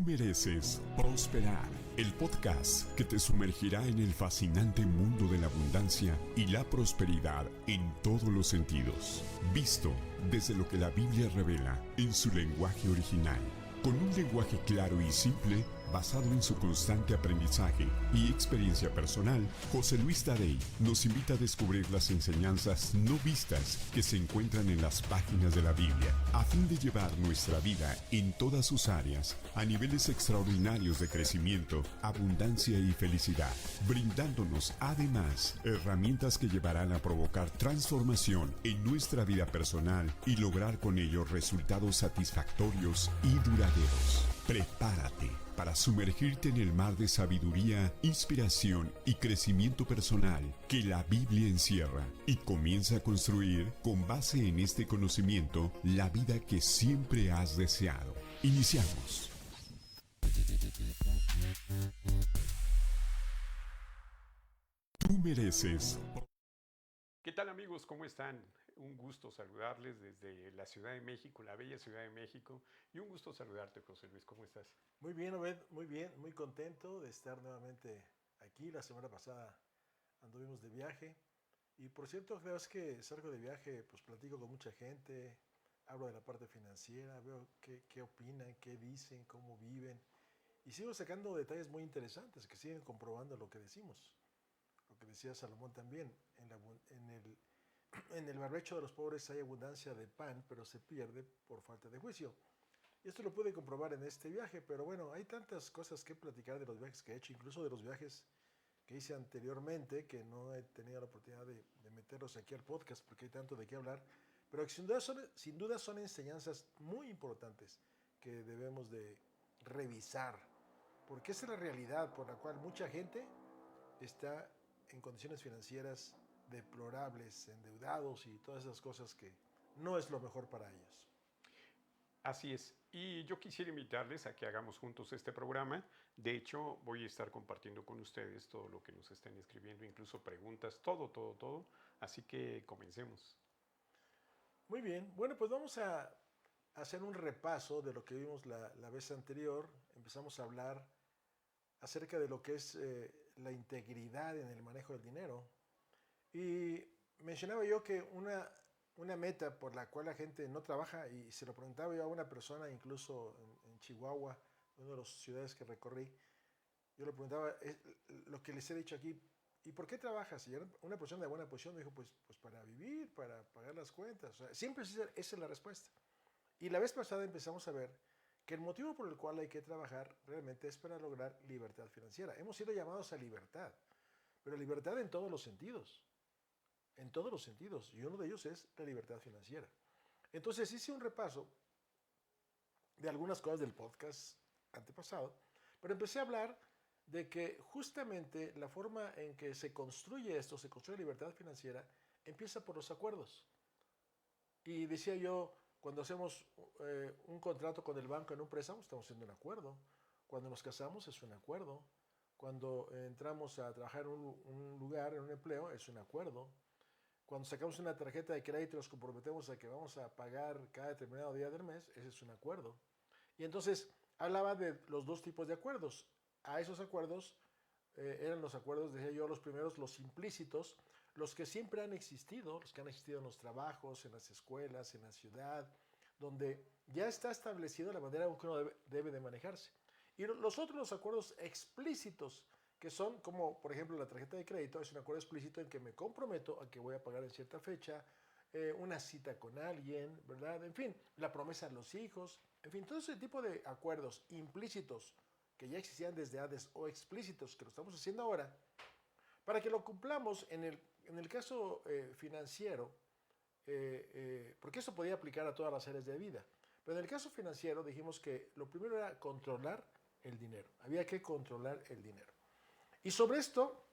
Mereces prosperar, el podcast que te sumergirá en el fascinante mundo de la abundancia y la prosperidad en todos los sentidos, visto desde lo que la Biblia revela en su lenguaje original, con un lenguaje claro y simple basado en su constante aprendizaje y experiencia personal. José Luis Tadei nos invita a descubrir las enseñanzas no vistas que se encuentran en las páginas de la Biblia, a fin de llevar nuestra vida en todas sus áreas a niveles extraordinarios de crecimiento, abundancia y felicidad, brindándonos además herramientas que llevarán a provocar transformación en nuestra vida personal y lograr con ello resultados satisfactorios y duraderos. Prepárate para sumergirte en el mar de sabiduría, inspiración y crecimiento personal que la Biblia encierra, y comienza a construir, con base en este conocimiento, la vida que siempre has deseado. Iniciamos. Tú mereces. ¿Qué tal, amigos? ¿Cómo están? Un gusto saludarles desde la Ciudad de México, la bella Ciudad de México, y un gusto saludarte, José Luis. ¿Cómo estás? Muy bien, Obed, muy bien, muy contento de estar nuevamente aquí. La semana pasada anduvimos de viaje y, por cierto, cada vez que salgo de viaje, pues platico con mucha gente, hablo de la parte financiera, veo qué opinan, qué dicen, cómo viven, y sigo sacando detalles muy interesantes que siguen comprobando lo que decimos. Lo que decía Salomón también, en el barbecho de los pobres hay abundancia de pan, pero se pierde por falta de juicio. Y esto lo pude comprobar en este viaje, pero bueno, hay tantas cosas que platicar de los viajes que he hecho, incluso de los viajes que hice anteriormente, que no he tenido la oportunidad de meterlos aquí al podcast porque hay tanto de qué hablar, pero que sin duda son enseñanzas muy importantes que debemos de revisar, porque esa es la realidad por la cual mucha gente está en condiciones financieras deplorables, endeudados y todas esas cosas que no es lo mejor para ellos. Así es. Y yo quisiera invitarles a que hagamos juntos este programa. De hecho, voy a estar compartiendo con ustedes todo lo que nos estén escribiendo, incluso preguntas, todo. Así que comencemos. Muy bien, bueno, pues vamos a hacer un repaso de lo que vimos la vez anterior. Empezamos a hablar acerca de lo que es la integridad en el manejo del dinero. Y mencionaba yo que una meta por la cual la gente no trabaja, y se lo preguntaba yo a una persona, incluso en Chihuahua, una de las ciudades que recorrí, yo le preguntaba lo que les he dicho aquí, ¿y por qué trabajas? Y era una persona de buena posición me dijo, pues para vivir, para pagar las cuentas. O sea, siempre esa es la respuesta. Y la vez pasada empezamos a ver que el motivo por el cual hay que trabajar realmente es para lograr libertad financiera. Hemos sido llamados a libertad, pero libertad en todos los sentidos. En todos los sentidos. Y uno de ellos es la libertad financiera. Entonces hice un repaso de algunas cosas del podcast antepasado, pero empecé a hablar de que justamente la forma en que se construye esto, se construye libertad financiera, empieza por los acuerdos. Y decía yo, cuando hacemos un contrato con el banco en un préstamo, estamos haciendo un acuerdo. Cuando nos casamos es un acuerdo. Cuando entramos a trabajar en un lugar, en un empleo, es un acuerdo. Cuando sacamos una tarjeta de crédito y nos comprometemos a que vamos a pagar cada determinado día del mes, ese es un acuerdo. Y entonces hablaba de los dos tipos de acuerdos. A esos acuerdos eran los acuerdos, decía yo, los primeros, los implícitos, los que siempre han existido, los que han existido en los trabajos, en las escuelas, en la ciudad, donde ya está establecido la manera en que uno debe de manejarse. Y los otros, los acuerdos explícitos, que son como, por ejemplo, la tarjeta de crédito, es un acuerdo explícito en que me comprometo a que voy a pagar en cierta fecha, una cita con alguien, ¿verdad? En fin, la promesa a los hijos, en fin, todo ese tipo de acuerdos implícitos que ya existían desde antes o explícitos que lo estamos haciendo ahora, para que lo cumplamos en el caso financiero, porque eso podía aplicar a todas las áreas de vida, pero en el caso financiero dijimos que lo primero era controlar el dinero, había que controlar el dinero. Y sobre esto,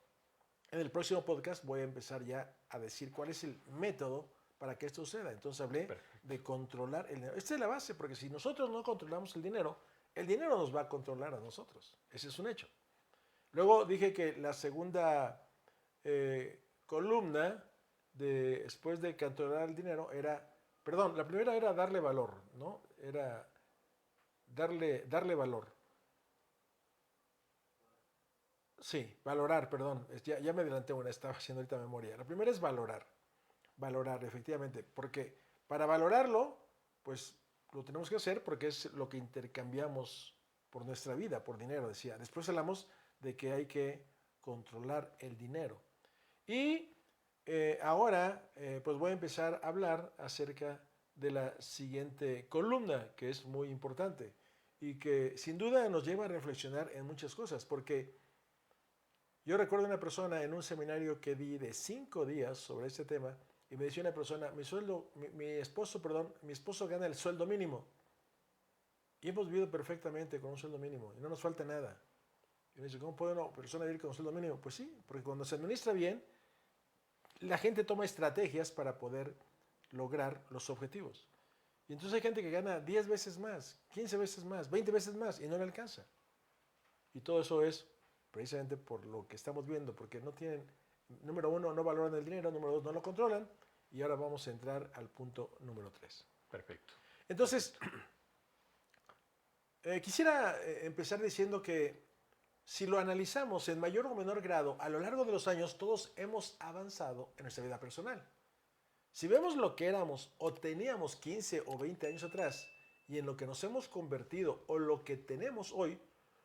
en el próximo podcast voy a empezar ya a decir cuál es el método para que esto suceda. Entonces hablé de controlar el dinero. Esta es la base, porque si nosotros no controlamos el dinero nos va a controlar a nosotros. Ese es un hecho. Luego dije que la segunda columna, después de controlar el dinero, la primera era darle valor, ¿no? Era darle valor. Sí, valorar, perdón. Ya me adelanté una, estaba haciendo ahorita memoria. La primera es valorar. Valorar, efectivamente. Porque para valorarlo, pues lo tenemos que hacer porque es lo que intercambiamos por nuestra vida, por dinero, decía. Después hablamos de que hay que controlar el dinero. Y ahora, pues voy a empezar a hablar acerca de la siguiente columna, que es muy importante y que sin duda nos lleva a reflexionar en muchas cosas, porque yo recuerdo una persona en un seminario que di de 5 días sobre este tema y me decía una persona, mi esposo gana el sueldo mínimo y hemos vivido perfectamente con un sueldo mínimo y no nos falta nada. Y me dice, ¿cómo puede una persona vivir con un sueldo mínimo? Pues sí, porque cuando se administra bien, la gente toma estrategias para poder lograr los objetivos. Y entonces hay gente que gana 10 veces más, 15 veces más, 20 veces más y no le alcanza. Y todo eso es precisamente por lo que estamos viendo, porque no tienen, número uno, no valoran el dinero, número dos, no lo controlan. Y ahora vamos a entrar al punto número 3. Perfecto. Entonces, quisiera empezar diciendo que si lo analizamos en mayor o menor grado, a lo largo de los años todos hemos avanzado en nuestra vida personal. Si vemos lo que éramos o teníamos 15 o 20 años atrás y en lo que nos hemos convertido o lo que tenemos hoy,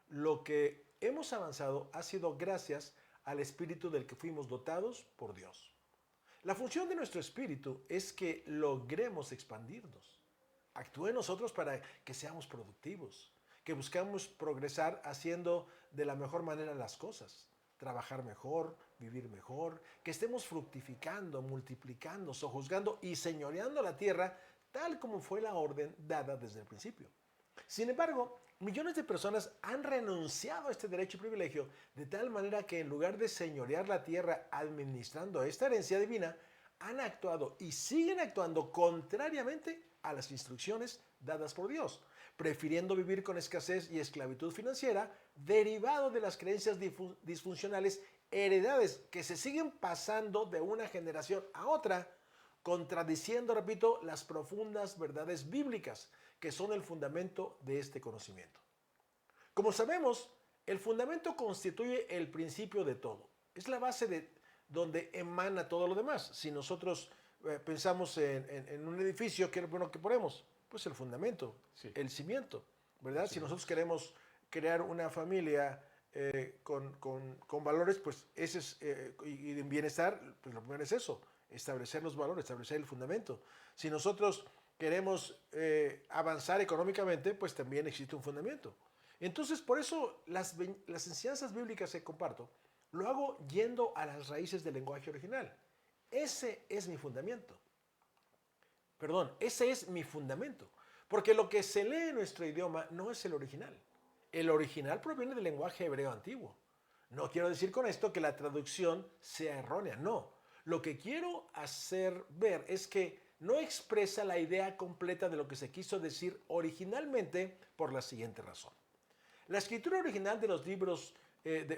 lo que hemos avanzado ha sido gracias al espíritu del que fuimos dotados por Dios. La función de nuestro espíritu es que logremos expandirnos. Actúe en nosotros para que seamos productivos, que buscamos progresar haciendo de la mejor manera las cosas, trabajar mejor, vivir mejor, que estemos fructificando, multiplicando, sojuzgando y señoreando la tierra tal como fue la orden dada desde el principio. Sin embargo, millones de personas han renunciado a este derecho y privilegio de tal manera que en lugar de señorear la tierra administrando esta herencia divina, han actuado y siguen actuando contrariamente a las instrucciones dadas por Dios, prefiriendo vivir con escasez y esclavitud financiera derivado de las creencias disfuncionales heredadas que se siguen pasando de una generación a otra, contradiciendo, repito, las profundas verdades bíblicas que son el fundamento de este conocimiento. Como sabemos, el fundamento constituye el principio de todo. Es la base de donde emana todo lo demás. Si nosotros pensamos en un edificio, ¿qué es lo que ponemos? Pues el fundamento, sí, el cimiento, ¿verdad? Sí. Si nosotros queremos crear una familia con valores, pues ese es, y en bienestar, pues lo primero es eso, establecer los valores, establecer el fundamento. Si nosotros queremos avanzar económicamente, pues también existe un fundamento. Entonces, por eso las enseñanzas bíblicas que comparto, lo hago yendo a las raíces del lenguaje original. Ese es mi fundamento. Perdón, ese es mi fundamento. Porque lo que se lee en nuestro idioma no es el original. El original proviene del lenguaje hebreo antiguo. No quiero decir con esto que la traducción sea errónea, no. Lo que quiero hacer ver es que no expresa la idea completa de lo que se quiso decir originalmente por la siguiente razón. La escritura original de los libros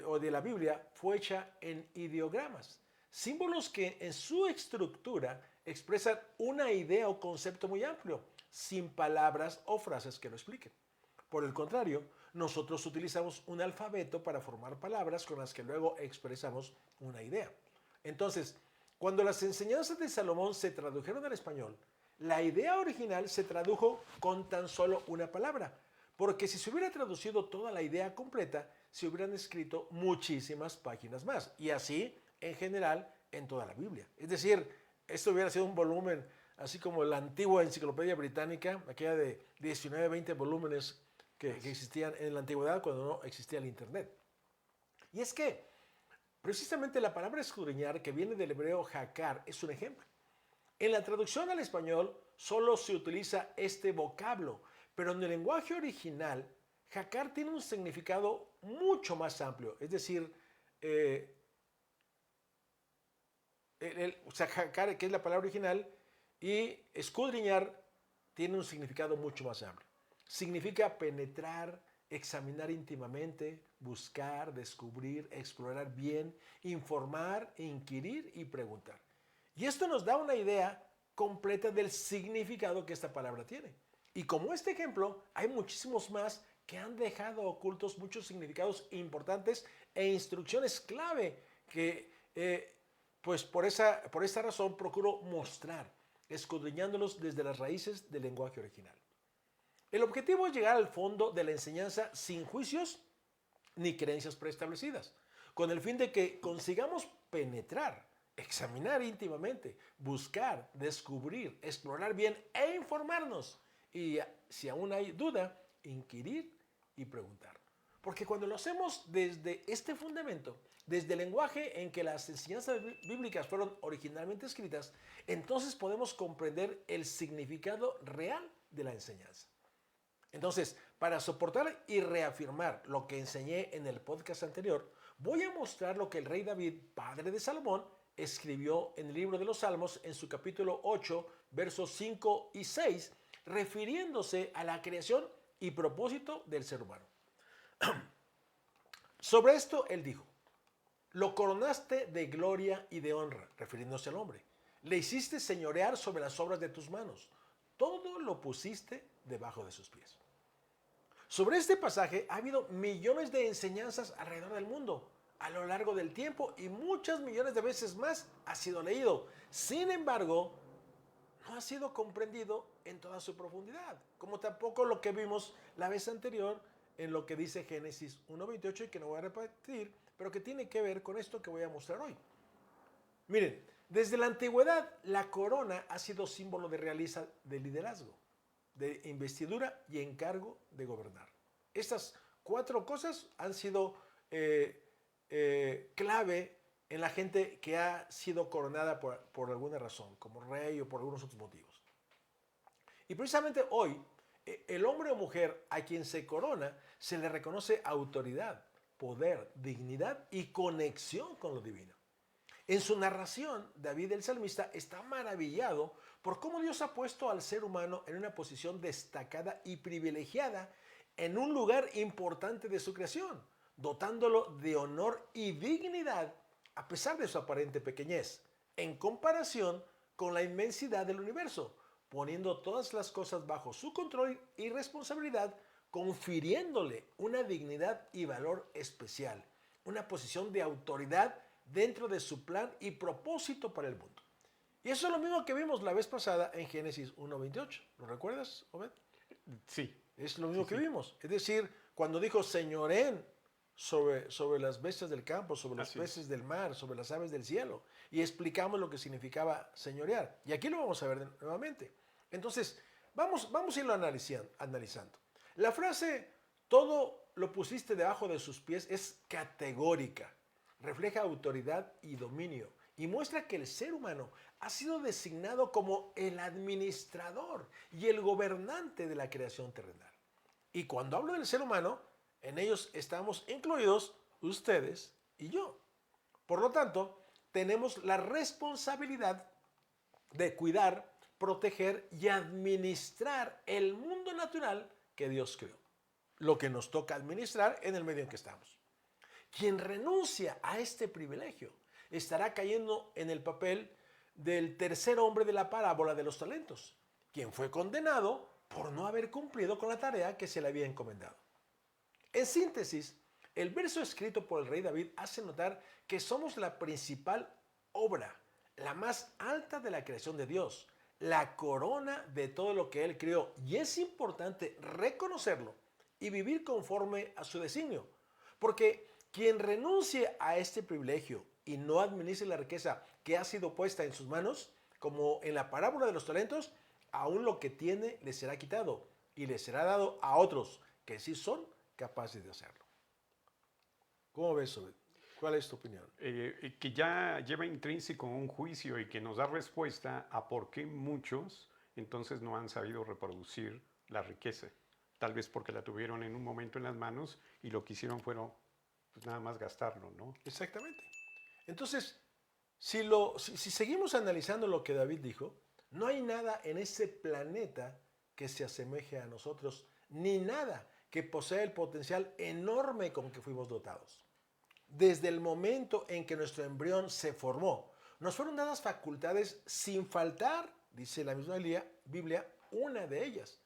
o de la Biblia fue hecha en ideogramas, símbolos que en su estructura expresan una idea o concepto muy amplio, sin palabras o frases que lo expliquen. Por el contrario, nosotros utilizamos un alfabeto para formar palabras con las que luego expresamos una idea. Entonces, cuando las enseñanzas de Salomón se tradujeron al español, la idea original se tradujo con tan solo una palabra, porque si se hubiera traducido toda la idea completa, se hubieran escrito muchísimas páginas más, y así, en general, en toda la Biblia. Es decir, esto hubiera sido un volumen, así como la antigua enciclopedia británica, aquella de 19, 20 volúmenes que existían en la antigüedad cuando no existía el Internet. Y es que, precisamente la palabra escudriñar, que viene del hebreo hakar, es un ejemplo. En la traducción al español solo se utiliza este vocablo, pero en el lenguaje original, hakar tiene un significado mucho más amplio. Es decir, hakar, que es la palabra original, y escudriñar tiene un significado mucho más amplio. Significa penetrar, examinar íntimamente, buscar, descubrir, explorar bien, informar, inquirir y preguntar. Y esto nos da una idea completa del significado que esta palabra tiene. Y como este ejemplo, hay muchísimos más que han dejado ocultos muchos significados importantes e instrucciones clave que, pues por esta razón procuro mostrar, escudriñándolos desde las raíces del lenguaje original. El objetivo es llegar al fondo de la enseñanza sin juicios ni creencias preestablecidas, con el fin de que consigamos penetrar, examinar íntimamente, buscar, descubrir, explorar bien e informarnos. Y si aún hay duda, inquirir y preguntar. Porque cuando lo hacemos desde este fundamento, desde el lenguaje en que las enseñanzas bíblicas fueron originalmente escritas, entonces podemos comprender el significado real de la enseñanza. Entonces, para soportar y reafirmar lo que enseñé en el podcast anterior, voy a mostrar lo que el rey David, padre de Salomón, escribió en el libro de los Salmos en su capítulo 8, versos 5 y 6, refiriéndose a la creación y propósito del ser humano. Sobre esto él dijo: lo coronaste de gloria y de honra, refiriéndose al hombre. Le hiciste señorear sobre las obras de tus manos. Todo lo pusiste debajo de sus pies. Sobre este pasaje ha habido millones de enseñanzas alrededor del mundo a lo largo del tiempo y muchas millones de veces más ha sido leído. Sin embargo, no ha sido comprendido en toda su profundidad, como tampoco lo que vimos la vez anterior en lo que dice Génesis 1:28 y que no voy a repetir, pero que tiene que ver con esto que voy a mostrar hoy. Miren, desde la antigüedad la corona ha sido símbolo de realeza, de liderazgo, de investidura y encargo de gobernar. Estas 4 cosas han sido clave en la gente que ha sido coronada por alguna razón, como rey o por algunos otros motivos. Y precisamente hoy, el hombre o mujer a quien se corona se le reconoce autoridad, poder, dignidad y conexión con lo divino. En su narración, David el salmista está maravillado por cómo Dios ha puesto al ser humano en una posición destacada y privilegiada en un lugar importante de su creación, dotándolo de honor y dignidad a pesar de su aparente pequeñez, en comparación con la inmensidad del universo, poniendo todas las cosas bajo su control y responsabilidad, confiriéndole una dignidad y valor especial, una posición de autoridad dentro de su plan y propósito para el mundo. Y eso es lo mismo que vimos la vez pasada en Génesis 1:28. ¿Lo recuerdas, Obed? Sí. Es lo mismo que vimos. Es decir, cuando dijo señoreen sobre las bestias del campo, sobre los peces del mar, sobre las aves del cielo. Y explicamos lo que significaba señorear. Y aquí lo vamos a ver nuevamente. Entonces, vamos a irlo analizando. La frase, todo lo pusiste debajo de sus pies, es categórica. Refleja autoridad y dominio. Y muestra que el ser humano ha sido designado como el administrador y el gobernante de la creación terrenal. Y cuando hablo del ser humano, en ellos estamos incluidos ustedes y yo. Por lo tanto, tenemos la responsabilidad de cuidar, proteger y administrar el mundo natural que Dios creó. Lo que nos toca administrar en el medio en que estamos. Quien renuncia a este privilegio estará cayendo en el papel del tercer hombre de la parábola de los talentos, quien fue condenado por no haber cumplido con la tarea que se le había encomendado. En síntesis, el verso escrito por el rey David hace notar que somos la principal obra, la más alta de la creación de Dios, la corona de todo lo que Él creó. Y es importante reconocerlo y vivir conforme a su designio, porque quien renuncie a este privilegio y no administre la riqueza que ha sido puesta en sus manos, como en la parábola de los talentos, aún lo que tiene le será quitado y le será dado a otros que sí son capaces de hacerlo. ¿Cómo ves, Obed? ¿Cuál es tu opinión? Que ya lleva intrínseco un juicio y que nos da respuesta a por qué muchos entonces no han sabido reproducir la riqueza. Tal vez porque la tuvieron en un momento en las manos y lo que hicieron fueron pues nada más gastarlo, ¿no? Exactamente. Entonces, si seguimos analizando lo que David dijo, no hay nada en este planeta que se asemeje a nosotros, ni nada que posea el potencial enorme con que fuimos dotados. Desde el momento en que nuestro embrión se formó, nos fueron dadas facultades sin faltar, dice la misma Biblia, una de ellas,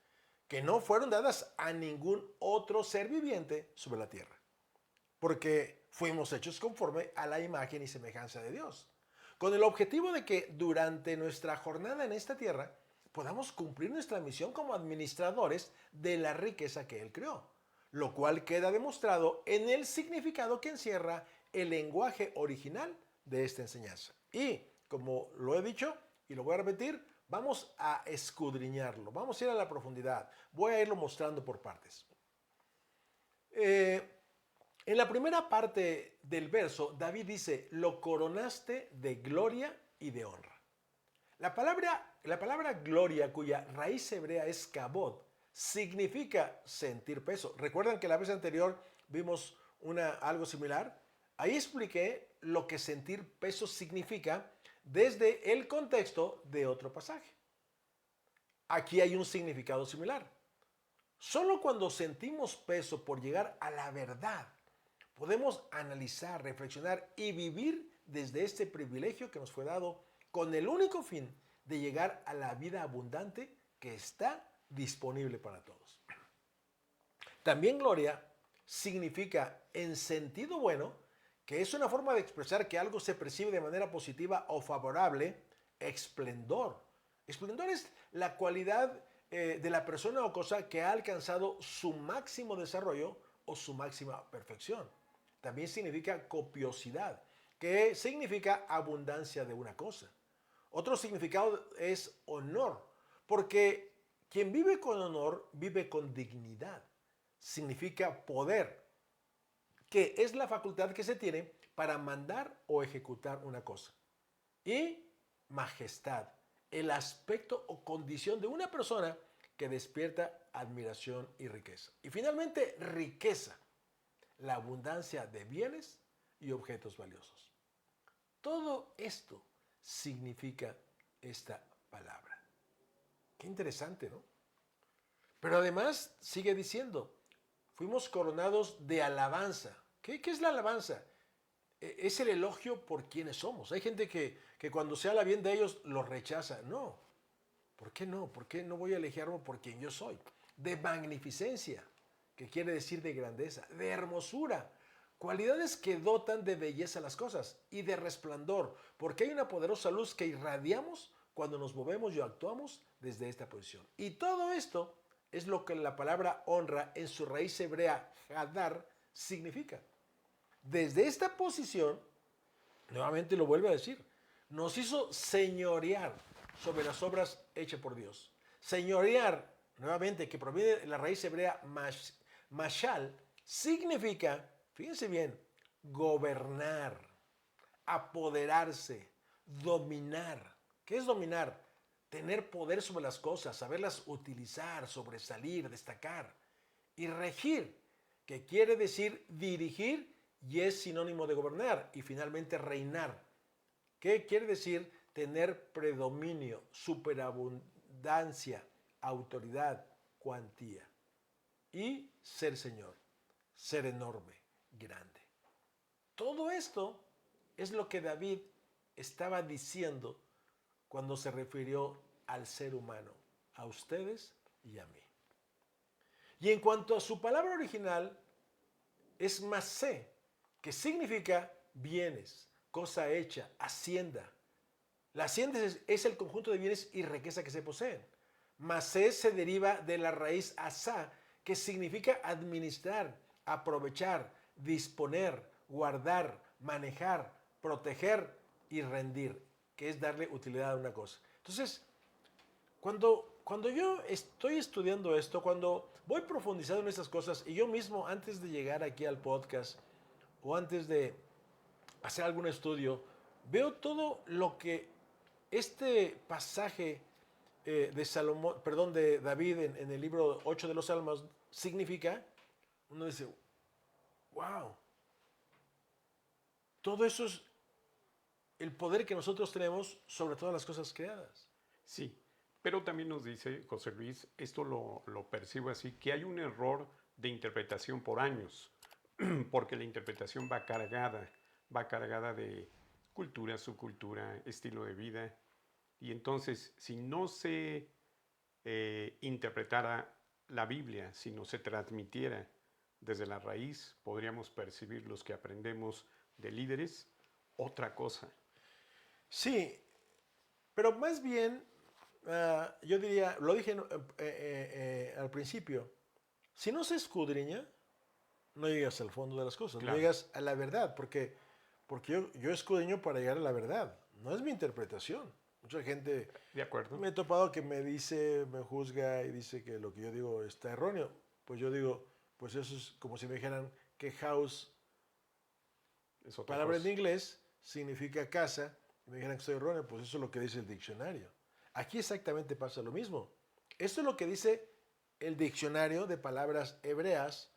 que no fueron dadas a ningún otro ser viviente sobre la tierra, porque fuimos hechos conforme a la imagen y semejanza de Dios, con el objetivo de que durante nuestra jornada en esta tierra podamos cumplir nuestra misión como administradores de la riqueza que Él creó, lo cual queda demostrado en el significado que encierra el lenguaje original de esta enseñanza. Y, como lo he dicho y lo voy a repetir, vamos a escudriñarlo, vamos a ir a la profundidad, voy a irlo mostrando por partes. En la primera parte del verso, David dice, lo coronaste de gloria y de honra. La palabra gloria, cuya raíz hebrea es kabod, significa sentir peso. ¿Recuerdan que la vez anterior vimos algo similar? Ahí expliqué lo que sentir peso significa desde el contexto de otro pasaje. Aquí hay un significado similar. Solo cuando sentimos peso por llegar a la verdad, podemos analizar, reflexionar y vivir desde este privilegio que nos fue dado con el único fin de llegar a la vida abundante que está disponible para todos. También gloria significa, en sentido bueno, que es una forma de expresar que algo se percibe de manera positiva o favorable. Esplendor. Esplendor es la cualidad de la persona o cosa que ha alcanzado su máximo desarrollo o su máxima perfección. También significa copiosidad, que significa abundancia de una cosa. Otro significado es honor, porque quien vive con honor vive con dignidad. Significa poder, que es la facultad que se tiene para mandar o ejecutar una cosa. Y majestad, el aspecto o condición de una persona que despierta admiración y riqueza. Y finalmente, riqueza, la abundancia de bienes y objetos valiosos. Todo esto significa esta palabra. Qué interesante, ¿no? Pero además sigue diciendo, fuimos coronados de alabanza. ¿Qué es la alabanza? Es el elogio por quienes somos. Hay gente que cuando se habla bien de ellos los rechaza. No. ¿Por qué no? ¿Por qué no voy a elogiarme por quien yo soy? De magnificencia, que quiere decir de grandeza, de hermosura, cualidades que dotan de belleza las cosas, y de resplandor, porque hay una poderosa luz que irradiamos cuando nos movemos y actuamos desde esta posición. Y todo esto es lo que la palabra honra en su raíz hebrea, hadar, significa. Desde esta posición, nuevamente lo vuelve a decir, nos hizo señorear sobre las obras hechas por Dios. Señorear, nuevamente, que proviene de la raíz hebrea mashal, significa, fíjense bien, gobernar, apoderarse, dominar. ¿Qué es dominar? Tener poder sobre las cosas, saberlas utilizar, sobresalir, destacar. Y regir, que quiere decir dirigir y es sinónimo de gobernar. Y finalmente reinar, que quiere decir tener predominio, superabundancia, autoridad, cuantía. Y ser Señor, ser enorme, grande. Todo esto es lo que David estaba diciendo cuando se refirió al ser humano, a ustedes y a mí. Y en cuanto a su palabra original, es masé, que significa bienes, cosa hecha, hacienda. La hacienda es el conjunto de bienes y riqueza que se poseen. Masé se deriva de la raíz asá, que significa administrar, aprovechar, disponer, guardar, manejar, proteger y rendir, que es darle utilidad a una cosa. Entonces, cuando yo estoy estudiando esto, cuando voy profundizando en estas cosas, y yo mismo antes de llegar aquí al podcast o antes de hacer algún estudio, veo todo lo que este pasaje de David en el libro 8 de los Salmos significa. Uno dice, wow, todo eso es el poder que nosotros tenemos sobre todas las cosas creadas. Sí, pero también nos dice José Luis, esto lo percibo así, que hay un error de interpretación por años, porque la interpretación va cargada de cultura, subcultura, estilo de vida, y entonces si no se interpretara la Biblia, si no se transmitiera desde la raíz, podríamos percibir los que aprendemos de líderes otra cosa. Sí, pero más bien, yo diría, lo dije al principio, si no se escudriña, no llegas al fondo de las cosas, Claro. no llegas a la verdad, porque yo escudriño para llegar a la verdad, no es mi interpretación. Mucha gente, ¿De acuerdo? me he topado que me dice, me juzga y dice que lo que yo digo está erróneo. Pues yo digo, pues eso es como si me dijeran que house, Es otra palabra en cosa. inglés, significa casa, y me dijeran que estoy erróneo, pues eso es lo que dice el diccionario. Aquí exactamente pasa lo mismo. Esto es lo que dice el diccionario de palabras hebreas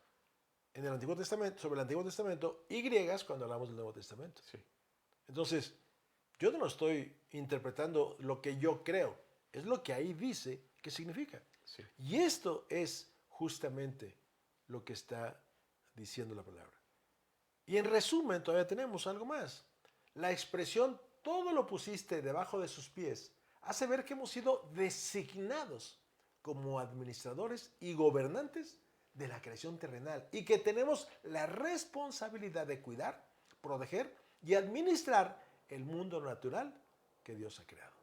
en el Antiguo Testamento, sobre el Antiguo Testamento, y griegas cuando hablamos del Nuevo Testamento. Sí, Entonces, yo no estoy interpretando lo que yo creo, es lo que ahí dice que significa. sí. Y esto es justamente lo que está diciendo la palabra. Y en resumen, todavía tenemos algo más. La expresión todo lo pusiste debajo de sus pies hace ver que hemos sido designados como administradores y gobernantes de la creación terrenal y que tenemos la responsabilidad de cuidar, proteger y administrar el mundo natural que Dios ha creado.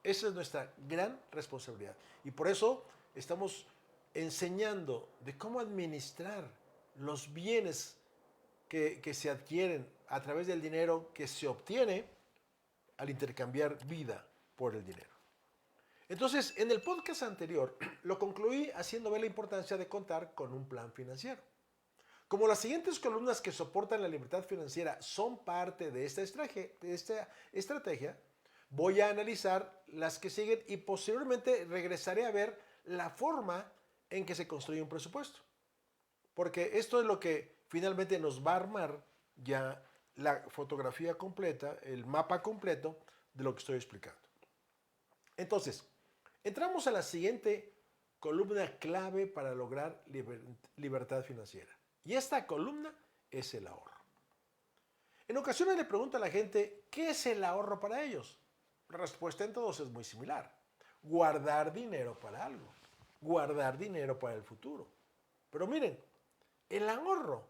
Esa es nuestra gran responsabilidad. Y por eso estamos enseñando de cómo administrar los bienes que se adquieren a través del dinero que se obtiene al intercambiar vida por el dinero. Entonces, en el podcast anterior lo concluí haciendo ver la importancia de contar con un plan financiero. Como las siguientes columnas que soportan la libertad financiera son parte de esta estrategia, voy a analizar las que siguen y posteriormente regresaré a ver la forma en que se construye un presupuesto. Porque esto es lo que finalmente nos va a armar ya la fotografía completa, el mapa completo de lo que estoy explicando. Entonces, entramos a la siguiente columna clave para lograr libertad financiera. Y esta columna es el ahorro. En ocasiones le pregunto a la gente, ¿qué es el ahorro para ellos? La respuesta en todos es muy similar. Guardar dinero para algo. Guardar dinero para el futuro. Pero miren, el ahorro,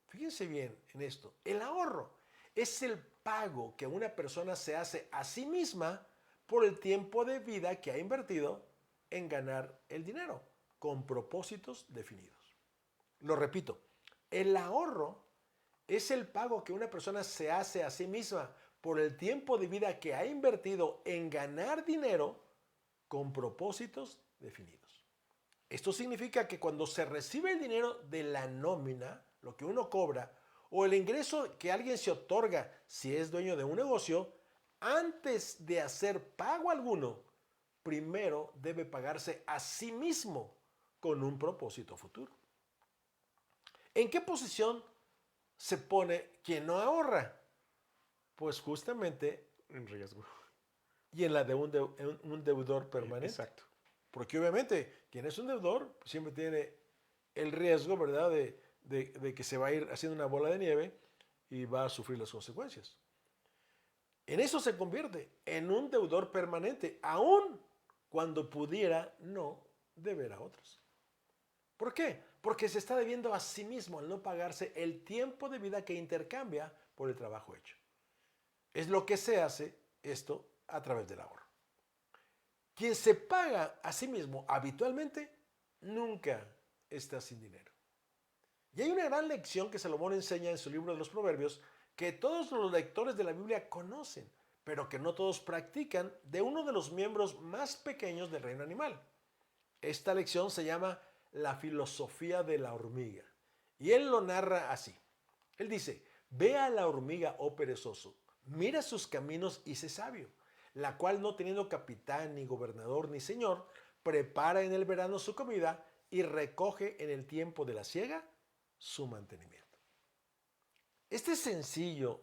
fíjense bien en esto, el ahorro es el pago que una persona se hace a sí misma por el tiempo de vida que ha invertido en ganar el dinero, con propósitos definidos. Lo repito, el ahorro es el pago que una persona se hace a sí misma por el tiempo de vida que ha invertido en ganar dinero con propósitos definidos. Esto significa que cuando se recibe el dinero de la nómina, lo que uno cobra, o el ingreso que alguien se otorga si es dueño de un negocio, antes de hacer pago alguno, primero debe pagarse a sí mismo con un propósito futuro. ¿En qué posición se pone quien no ahorra? Pues justamente En riesgo. y en la de un deudor permanente. Exacto. Porque obviamente quien es un deudor siempre tiene el riesgo, ¿verdad?, de que se va a ir haciendo una bola de nieve y va a sufrir las consecuencias. En eso se convierte en un deudor permanente, aun cuando pudiera no deber a otros. ¿Por qué? Porque se está debiendo a sí mismo al no pagarse el tiempo de vida que intercambia por el trabajo hecho. Es lo que se hace esto a través del ahorro. Quien se paga a sí mismo habitualmente nunca está sin dinero. Y hay una gran lección que Salomón enseña en su libro de los Proverbios que todos los lectores de la Biblia conocen, pero que no todos practican, de uno de los miembros más pequeños del reino animal. Esta lección se llama la filosofía de la hormiga. Y él lo narra así. Él dice, ve a la hormiga, oh perezoso, mira sus caminos y sé sabio, la cual no teniendo capitán, ni gobernador, ni señor, prepara en el verano su comida y recoge en el tiempo de la siega su mantenimiento. Este sencillo,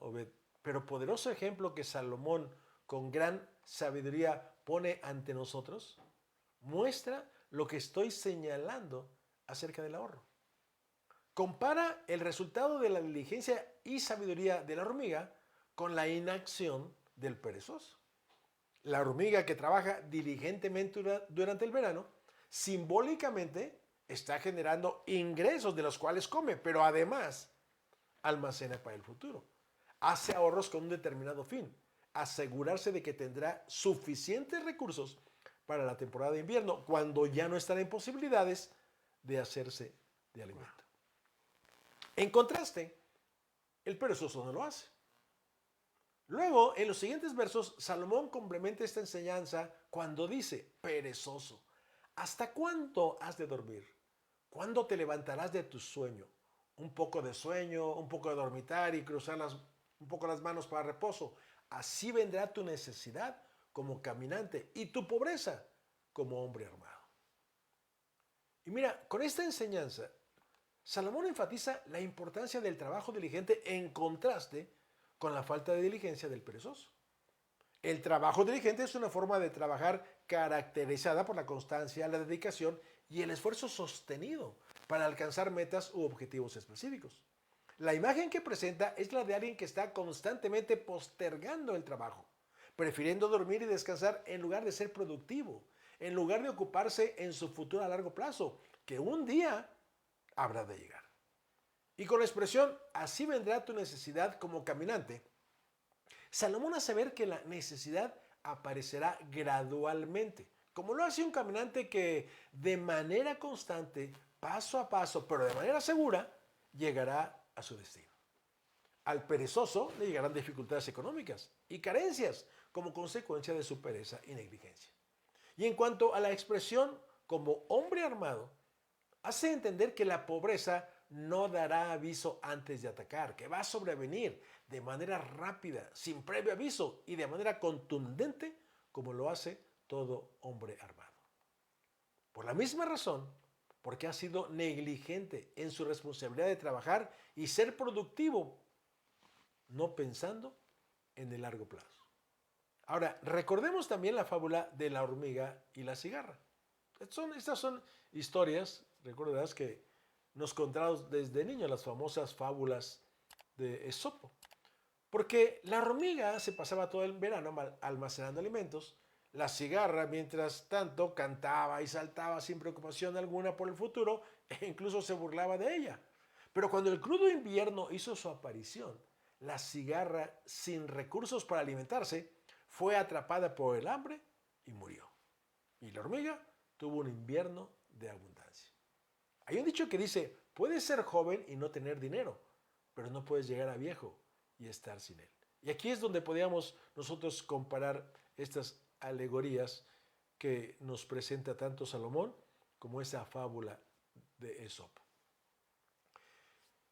pero poderoso ejemplo que Salomón con gran sabiduría pone ante nosotros, muestra lo que estoy señalando acerca del ahorro. Compara el resultado de la diligencia y sabiduría de la hormiga con la inacción del perezoso. La hormiga que trabaja diligentemente durante el verano, simbólicamente está generando ingresos de los cuales come, pero además almacena para el futuro. Hace ahorros con un determinado fin, asegurarse de que tendrá suficientes recursos para la temporada de invierno, cuando ya no estará en posibilidades de hacerse de alimento. En contraste, el perezoso no lo hace. Luego, en los siguientes versos, Salomón complementa esta enseñanza cuando dice: perezoso, ¿hasta cuándo has de dormir? ¿Cuándo te levantarás de tu sueño? Un poco de sueño, un poco de dormitar y cruzar un poco las manos para reposo. Así vendrá tu necesidad como caminante y tu pobreza como hombre armado. Y mira, con esta enseñanza, Salomón enfatiza la importancia del trabajo diligente en contraste con la falta de diligencia del perezoso. El trabajo diligente es una forma de trabajar caracterizada por la constancia, la dedicación y el esfuerzo sostenido para alcanzar metas u objetivos específicos. La imagen que presenta es la de alguien que está constantemente postergando el trabajo, prefiriendo dormir y descansar en lugar de ser productivo, en lugar de ocuparse en su futuro a largo plazo, que un día habrá de llegar. Y con la expresión "así vendrá tu necesidad como caminante", Salomón hace ver que la necesidad aparecerá gradualmente, como lo hace un caminante que de manera constante, paso a paso, pero de manera segura, llegará a su destino. Al perezoso le llegarán dificultades económicas y carencias como consecuencia de su pereza y negligencia. Y en cuanto a la expresión como hombre armado, hace entender que la pobreza no dará aviso antes de atacar, que va a sobrevenir de manera rápida, sin previo aviso y de manera contundente, como lo hace todo hombre armado. Por la misma razón, porque ha sido negligente en su responsabilidad de trabajar y ser productivo, no pensando en el largo plazo. Ahora, recordemos también la fábula de la hormiga y la cigarra. Estas son historias, recordarás, que nos contaron desde niños, las famosas fábulas de Esopo. Porque la hormiga se pasaba todo el verano almacenando alimentos, la cigarra, mientras tanto, cantaba y saltaba sin preocupación alguna por el futuro e incluso se burlaba de ella. Pero cuando el crudo invierno hizo su aparición, la cigarra, sin recursos para alimentarse, fue atrapada por el hambre y murió. Y la hormiga tuvo un invierno de abundancia. Hay un dicho que dice: puedes ser joven y no tener dinero, pero no puedes llegar a viejo y estar sin él. Y aquí es donde podríamos nosotros comparar estas alegorías que nos presenta tanto Salomón como esa fábula de Esopo.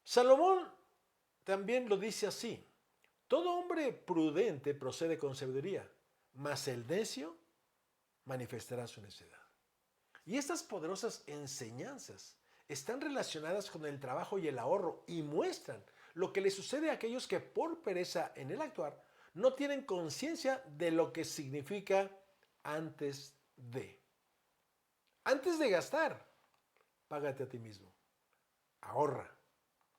Salomón también lo dice así: todo hombre prudente procede con sabiduría, mas el necio manifestará su necedad. Y estas poderosas enseñanzas están relacionadas con el trabajo y el ahorro y muestran lo que le sucede a aquellos que por pereza en el actuar no tienen conciencia de lo que significa antes de. Antes de gastar, págate a ti mismo. Ahorra.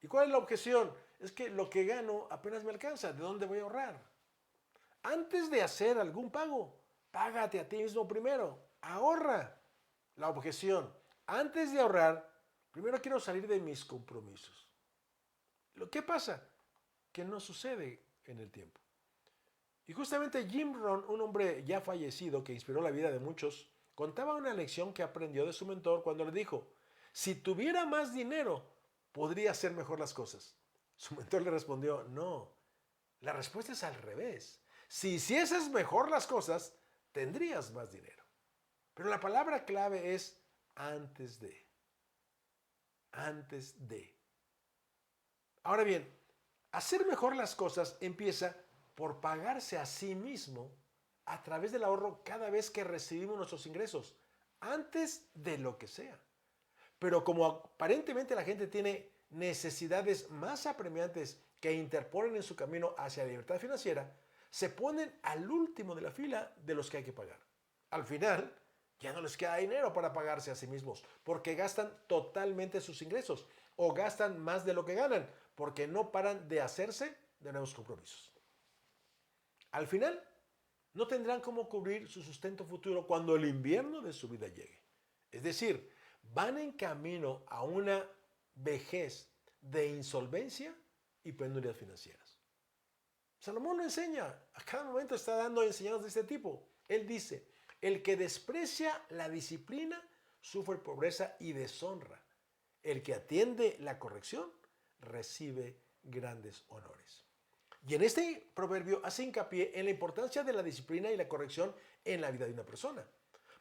¿Y cuál es la objeción? Es que lo que gano apenas me alcanza. ¿De dónde voy a ahorrar? Antes de hacer algún pago, págate a ti mismo primero. Ahorra. La objeción: antes de ahorrar, primero quiero salir de mis compromisos. ¿Qué pasa? Que no sucede en el tiempo. Y justamente Jim Rohn, un hombre ya fallecido que inspiró la vida de muchos, contaba una lección que aprendió de su mentor cuando le dijo: si tuviera más dinero, podría hacer mejor las cosas. Su mentor le respondió: no, la respuesta es al revés. Si hicieses mejor las cosas, tendrías más dinero. Pero la palabra clave es antes de. Antes de. Ahora bien, hacer mejor las cosas empieza por pagarse a sí mismo a través del ahorro cada vez que recibimos nuestros ingresos, antes de lo que sea. Pero como aparentemente la gente tiene necesidades más apremiantes que interponen en su camino hacia la libertad financiera, se ponen al último de la fila de los que hay que pagar. Al final, ya no les queda dinero para pagarse a sí mismos, porque gastan totalmente sus ingresos o gastan más de lo que ganan, porque no paran de hacerse de nuevos compromisos. Al final, no tendrán cómo cubrir su sustento futuro cuando el invierno de su vida llegue. Es decir, van en camino a una vejez de insolvencia y penurias financieras. Salomón lo enseña, a cada momento está dando enseñanzas de este tipo. Él dice, el que desprecia la disciplina sufre pobreza y deshonra. El que atiende la corrección recibe grandes honores. Y en este proverbio hace hincapié en la importancia de la disciplina y la corrección en la vida de una persona.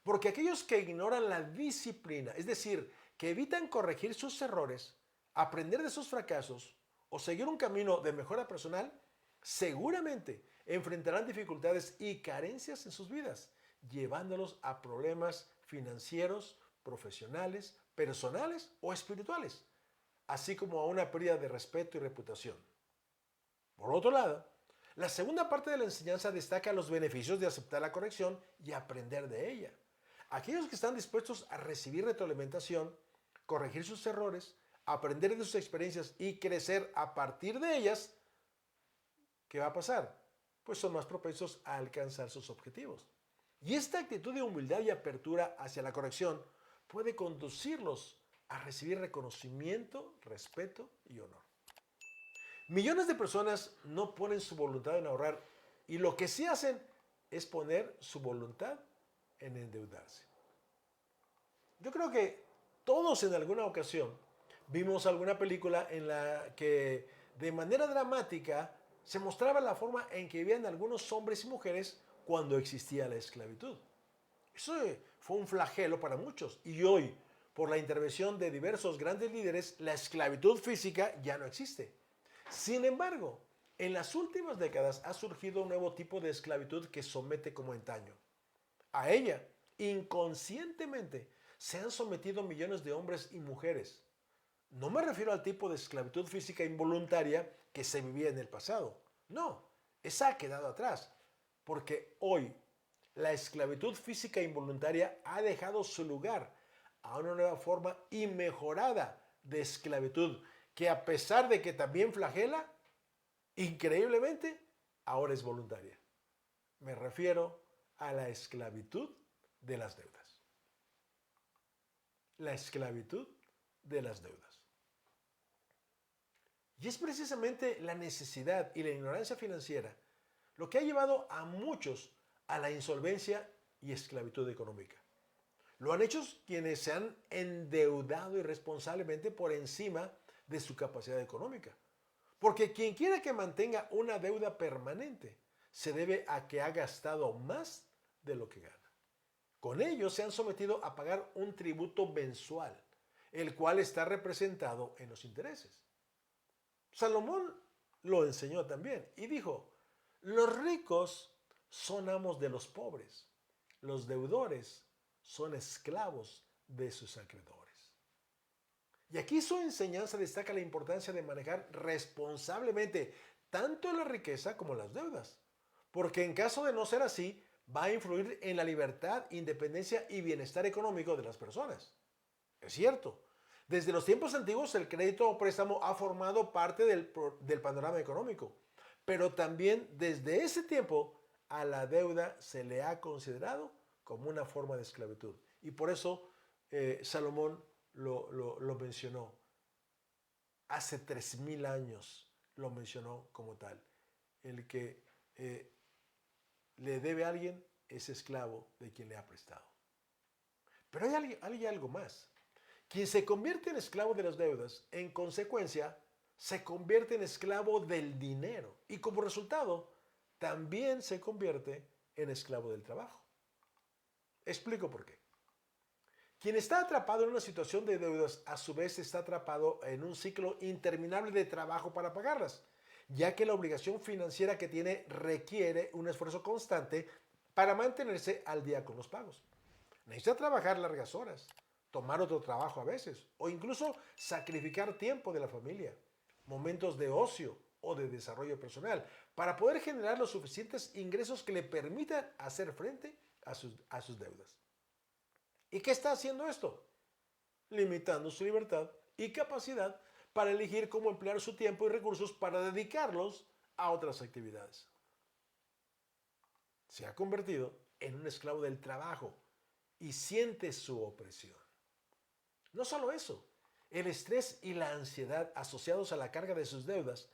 Porque aquellos que ignoran la disciplina, es decir, que evitan corregir sus errores, aprender de sus fracasos o seguir un camino de mejora personal, seguramente enfrentarán dificultades y carencias en sus vidas, llevándolos a problemas financieros, profesionales, personales o espirituales, así como a una pérdida de respeto y reputación. Por otro lado, la segunda parte de la enseñanza destaca los beneficios de aceptar la corrección y aprender de ella. Aquellos que están dispuestos a recibir retroalimentación, corregir sus errores, aprender de sus experiencias y crecer a partir de ellas, ¿qué va a pasar? Pues son más propensos a alcanzar sus objetivos. Y esta actitud de humildad y apertura hacia la corrección puede conducirlos a recibir reconocimiento, respeto y honor. Millones de personas no ponen su voluntad en ahorrar y lo que sí hacen es poner su voluntad en endeudarse. Yo creo que todos en alguna ocasión vimos alguna película en la que de manera dramática se mostraba la forma en que vivían algunos hombres y mujeres cuando existía la esclavitud. Eso fue un flagelo para muchos y hoy, por la intervención de diversos grandes líderes, la esclavitud física ya no existe. Sin embargo, en las últimas décadas ha surgido un nuevo tipo de esclavitud que somete como antaño. A ella, inconscientemente, se han sometido millones de hombres y mujeres. No me refiero al tipo de esclavitud física involuntaria que se vivía en el pasado. No, esa ha quedado atrás, porque hoy la esclavitud física involuntaria ha dejado su lugar a una nueva forma y mejorada de esclavitud que, a pesar de que también flagela, increíblemente, ahora es voluntaria. Me refiero a la esclavitud de las deudas. La esclavitud de las deudas. Y es precisamente la necesidad y la ignorancia financiera lo que ha llevado a muchos a la insolvencia y esclavitud económica. Lo han hecho quienes se han endeudado irresponsablemente por encima de su capacidad económica. Porque quien quiera que mantenga una deuda permanente se debe a que ha gastado más de lo que gana. Con ello se han sometido a pagar un tributo mensual, el cual está representado en los intereses. Salomón lo enseñó también y dijo, los ricos son amos de los pobres, los deudores son esclavos de sus acreedores. Y aquí su enseñanza destaca la importancia de manejar responsablemente tanto la riqueza como las deudas, porque en caso de no ser así, va a influir en la libertad, independencia y bienestar económico de las personas. Es cierto, desde los tiempos antiguos el crédito o préstamo ha formado parte del panorama económico, pero también desde ese tiempo a la deuda se le ha considerado como una forma de esclavitud. Y por eso Salomón lo mencionó. Hace 3000 años lo mencionó como tal. El que le debe a alguien es esclavo de quien le ha prestado. Pero hay algo más. Quien se convierte en esclavo de las deudas, en consecuencia, se convierte en esclavo del dinero y como resultado, también se convierte en esclavo del trabajo. Explico por qué. Quien está atrapado en una situación de deudas, a su vez está atrapado en un ciclo interminable de trabajo para pagarlas, ya que la obligación financiera que tiene requiere un esfuerzo constante para mantenerse al día con los pagos. Necesita trabajar largas horas, tomar otro trabajo a veces, o incluso sacrificar tiempo de la familia, momentos de ocio o de desarrollo personal, para poder generar los suficientes ingresos que le permitan hacer frente a sus deudas. ¿Y qué está haciendo esto? Limitando su libertad y capacidad para elegir cómo emplear su tiempo y recursos para dedicarlos a otras actividades. Se ha convertido en un esclavo del trabajo y siente su opresión. No solo eso, el estrés y la ansiedad asociados a la carga de sus deudas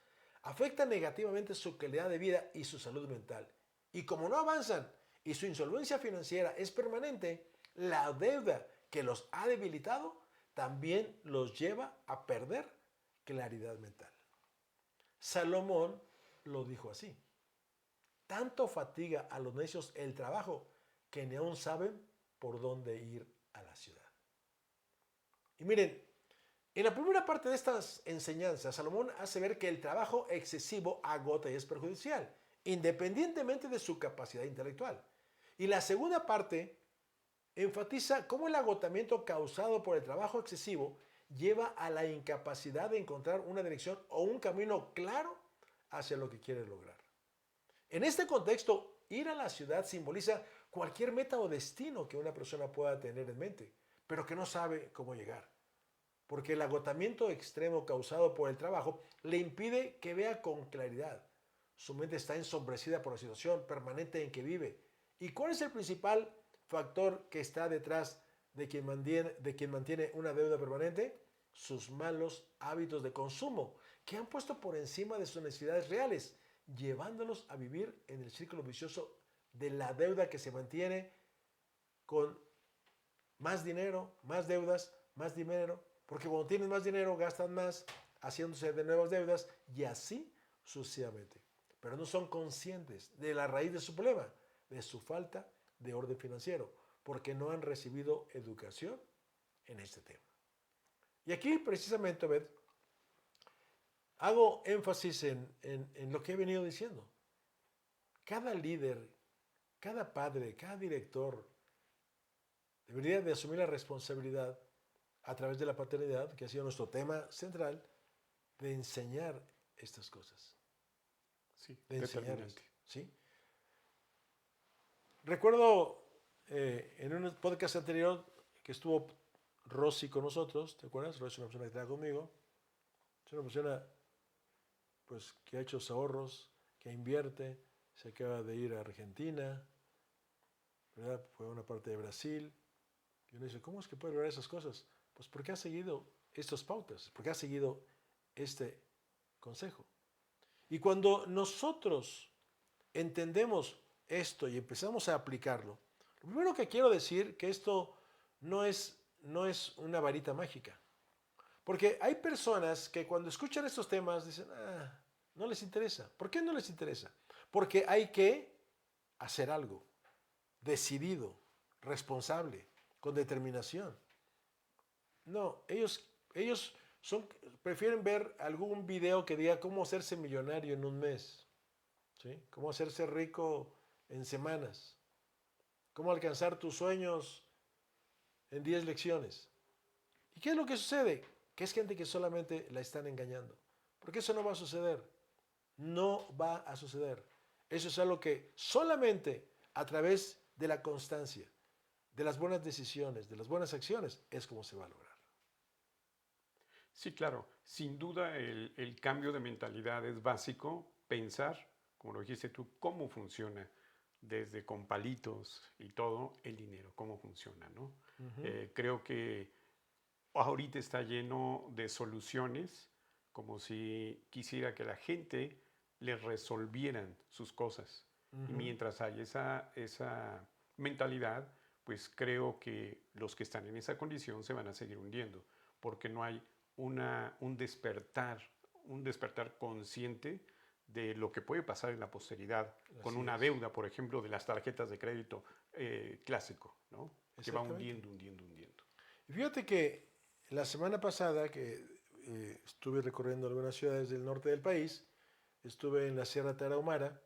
afectan negativamente su calidad de vida y su salud mental. Y como no avanzan y su insolvencia financiera es permanente, la deuda que los ha debilitado también los lleva a perder claridad mental. Salomón lo dijo así: tanto fatiga a los necios el trabajo que ni aún saben por dónde ir a la ciudad. Y miren, en la primera parte de estas enseñanzas, Salomón hace ver que el trabajo excesivo agota y es perjudicial, independientemente de su capacidad intelectual. Y la segunda parte enfatiza cómo el agotamiento causado por el trabajo excesivo lleva a la incapacidad de encontrar una dirección o un camino claro hacia lo que quiere lograr. En este contexto, ir a la ciudad simboliza cualquier meta o destino que una persona pueda tener en mente, pero que no sabe cómo llegar. Porque el agotamiento extremo causado por el trabajo le impide que vea con claridad. Su mente está ensombrecida por la situación permanente en que vive. ¿Y cuál es el principal factor que está detrás de quien mantiene una deuda permanente? Sus malos hábitos de consumo, que han puesto por encima de sus necesidades reales, llevándolos a vivir en el círculo vicioso de la deuda que se mantiene con más dinero, más deudas, más dinero, porque cuando tienes más dinero gastan más, haciéndose de nuevas deudas y así sucesivamente. Pero no son conscientes de la raíz de su problema, de su falta de orden financiero, porque no han recibido educación en este tema. Y aquí precisamente, Obed, hago énfasis en lo que he venido diciendo. Cada líder, cada padre, cada director debería de asumir la responsabilidad a través de la paternidad, que ha sido nuestro tema central, de enseñar estas cosas. Sí, De determinante. ¿Sí? Recuerdo en un podcast anterior que estuvo Rosy con nosotros, ¿te acuerdas? Rosy es una persona que trabaja conmigo. Es una persona pues, que ha hecho sus ahorros, que invierte, se acaba de ir a Argentina, ¿verdad? Fue a una parte de Brasil. Y uno dice, ¿cómo es que puede lograr esas cosas? Pues porque ha seguido estas pautas, porque ha seguido este consejo. Y cuando nosotros entendemos esto y empezamos a aplicarlo, lo primero que quiero decir que esto no es una varita mágica. Porque hay personas que cuando escuchan estos temas dicen, no les interesa. ¿Por qué no les interesa? Porque hay que hacer algo decidido, responsable, con determinación. No, ellos prefieren ver algún video que diga cómo hacerse millonario en un mes, ¿sí? Cómo hacerse rico en semanas, cómo alcanzar tus sueños en 10 lecciones. ¿Y qué es lo que sucede? Que es gente que solamente la están engañando. Porque eso no va a suceder. No va a suceder. Eso es algo que solamente a través de la constancia, de las buenas decisiones, de las buenas acciones, es como se va a lograr. Sí, claro. Sin duda el cambio de mentalidad es básico. Pensar, como lo dijiste tú, cómo funciona desde con palitos y todo el dinero, cómo funciona, ¿no? Creo que ahorita está lleno de soluciones, como si quisiera que la gente le resolvieran sus cosas. Y mientras hay esa mentalidad, pues creo que los que están en esa condición se van a seguir hundiendo, porque no hay un despertar consciente de lo que puede pasar en la posteridad con Así una es. deuda, por ejemplo, de las tarjetas de crédito clásico, ¿no? Que va hundiendo. Y fíjate que la semana pasada que estuve recorriendo algunas ciudades del norte del país, estuve en la Sierra Tarahumara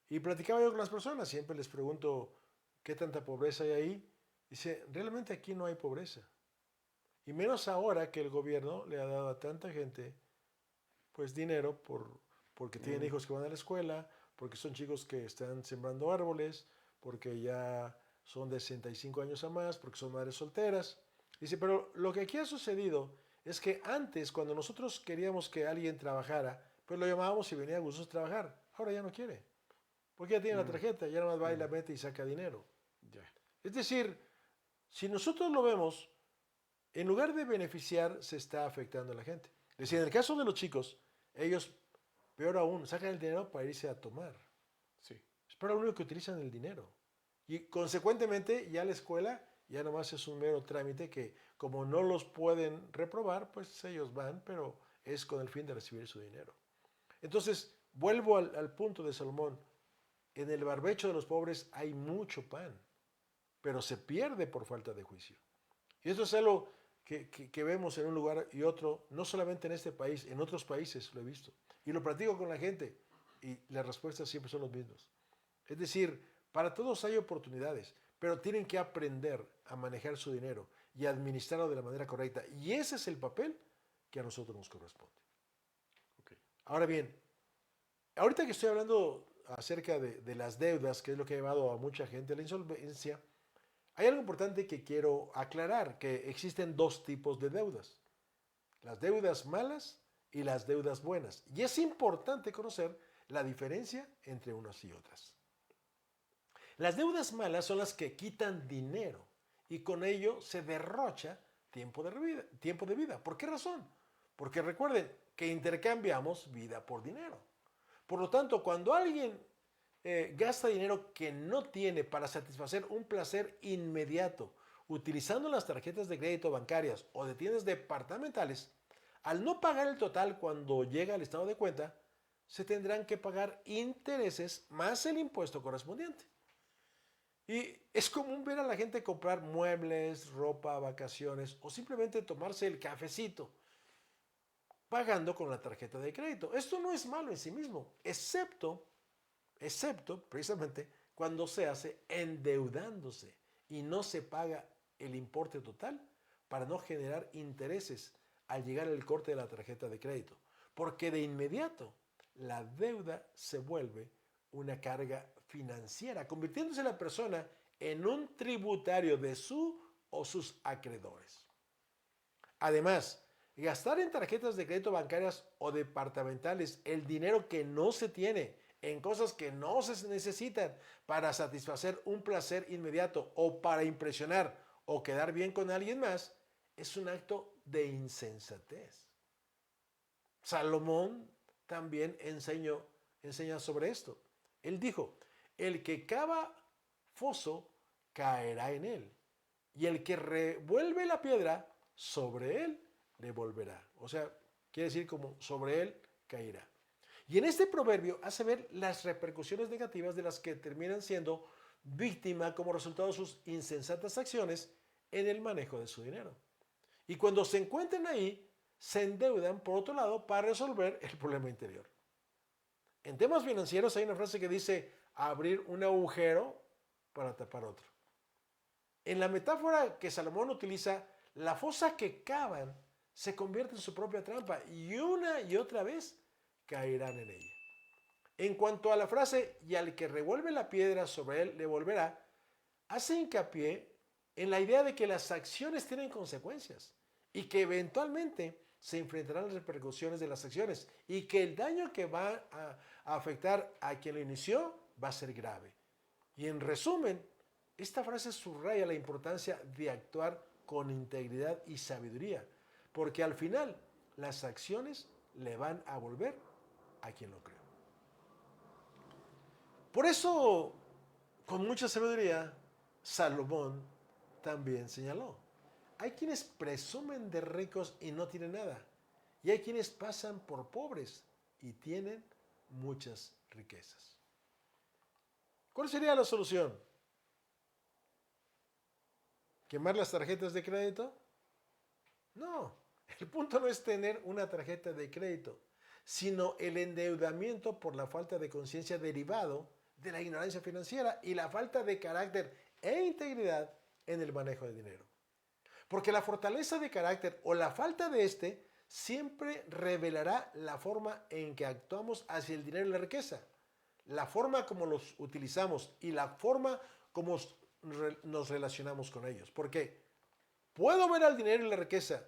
y platicaba yo con las personas, siempre les pregunto qué tanta pobreza hay ahí. Dice, realmente aquí no hay pobreza. Y menos ahora que el gobierno le ha dado a tanta gente pues dinero porque tienen hijos que van a la escuela, porque son chicos que están sembrando árboles, porque ya son de 65 años a más, porque son madres solteras. Dice, pero lo que aquí ha sucedido es que antes, cuando nosotros queríamos que alguien trabajara, pues lo llamábamos y venía a gustoso trabajar. Ahora ya no quiere, porque ya tiene la tarjeta, ya nada más va y la mete y saca dinero. Ya. Es decir, si nosotros lo vemos, en lugar de beneficiar, se está afectando a la gente. Es decir, en el caso de los chicos, ellos, peor aún, sacan el dinero para irse a tomar. Sí. Es para lo único que utilizan el dinero. Y consecuentemente, ya la escuela ya nomás es un mero trámite que, como no los pueden reprobar, pues ellos van, pero es con el fin de recibir su dinero. Entonces, vuelvo al punto de Salomón. En el barbecho de los pobres hay mucho pan, pero se pierde por falta de juicio. Y esto es algo que vemos en un lugar y otro, no solamente en este país, en otros países lo he visto. Y lo platico con la gente y las respuestas siempre son las mismas. Es decir, para todos hay oportunidades, pero tienen que aprender a manejar su dinero y administrarlo de la manera correcta. Y ese es el papel que a nosotros nos corresponde. Okay. Ahora bien, ahorita que estoy hablando acerca de las deudas, que es lo que ha llevado a mucha gente a la insolvencia, hay algo importante que quiero aclarar, que existen dos tipos de deudas. Las deudas malas y las deudas buenas. Y es importante conocer la diferencia entre unas y otras. Las deudas malas son las que quitan dinero y con ello se derrocha tiempo de vida. ¿Por qué razón? Porque recuerden que intercambiamos vida por dinero. Por lo tanto, cuando alguien gasta dinero que no tiene para satisfacer un placer inmediato utilizando las tarjetas de crédito bancarias o de tiendas departamentales, al no pagar el total cuando llega al estado de cuenta, se tendrán que pagar intereses más el impuesto correspondiente. Y es común ver a la gente comprar muebles, ropa, vacaciones o simplemente tomarse el cafecito pagando con la tarjeta de crédito. Esto no es malo en sí mismo, excepto precisamente cuando se hace endeudándose y no se paga el importe total para no generar intereses al llegar al corte de la tarjeta de crédito. Porque de inmediato la deuda se vuelve una carga financiera, convirtiéndose la persona en un tributario de su o sus acreedores. Además, gastar en tarjetas de crédito bancarias o departamentales el dinero que no se tiene en cosas que no se necesitan para satisfacer un placer inmediato o para impresionar o quedar bien con alguien más, es un acto de insensatez. Salomón también enseña sobre esto. Él dijo, el que cava foso caerá en él, y el que revuelve la piedra sobre él le volverá. O sea, quiere decir como sobre él caerá. Y en este proverbio hace ver las repercusiones negativas de las que terminan siendo víctima como resultado de sus insensatas acciones en el manejo de su dinero. Y cuando se encuentran ahí, se endeudan por otro lado para resolver el problema interior. En temas financieros hay una frase que dice abrir un agujero para tapar otro. En la metáfora que Salomón utiliza, la fosa que cavan se convierte en su propia trampa y una y otra vez caerán en ella. En cuanto a la frase, y al que revuelve la piedra sobre él le volverá, hace hincapié en la idea de que las acciones tienen consecuencias y que eventualmente se enfrentarán las repercusiones de las acciones y que el daño que va a afectar a quien lo inició va a ser grave. Y en resumen, esta frase subraya la importancia de actuar con integridad y sabiduría, porque al final las acciones le van a volver a quien lo creó. Por eso, con mucha sabiduría, Salomón también señaló, hay quienes presumen de ricos y no tienen nada, y hay quienes pasan por pobres y tienen muchas riquezas. ¿Cuál sería la solución? ¿Quemar las tarjetas de crédito? No, el punto no es tener una tarjeta de crédito, sino el endeudamiento por la falta de conciencia derivado de la ignorancia financiera y la falta de carácter e integridad en el manejo de dinero. Porque la fortaleza de carácter o la falta de este siempre revelará la forma en que actuamos hacia el dinero y la riqueza, la forma como los utilizamos y la forma como nos relacionamos con ellos. Porque puedo ver al dinero y la riqueza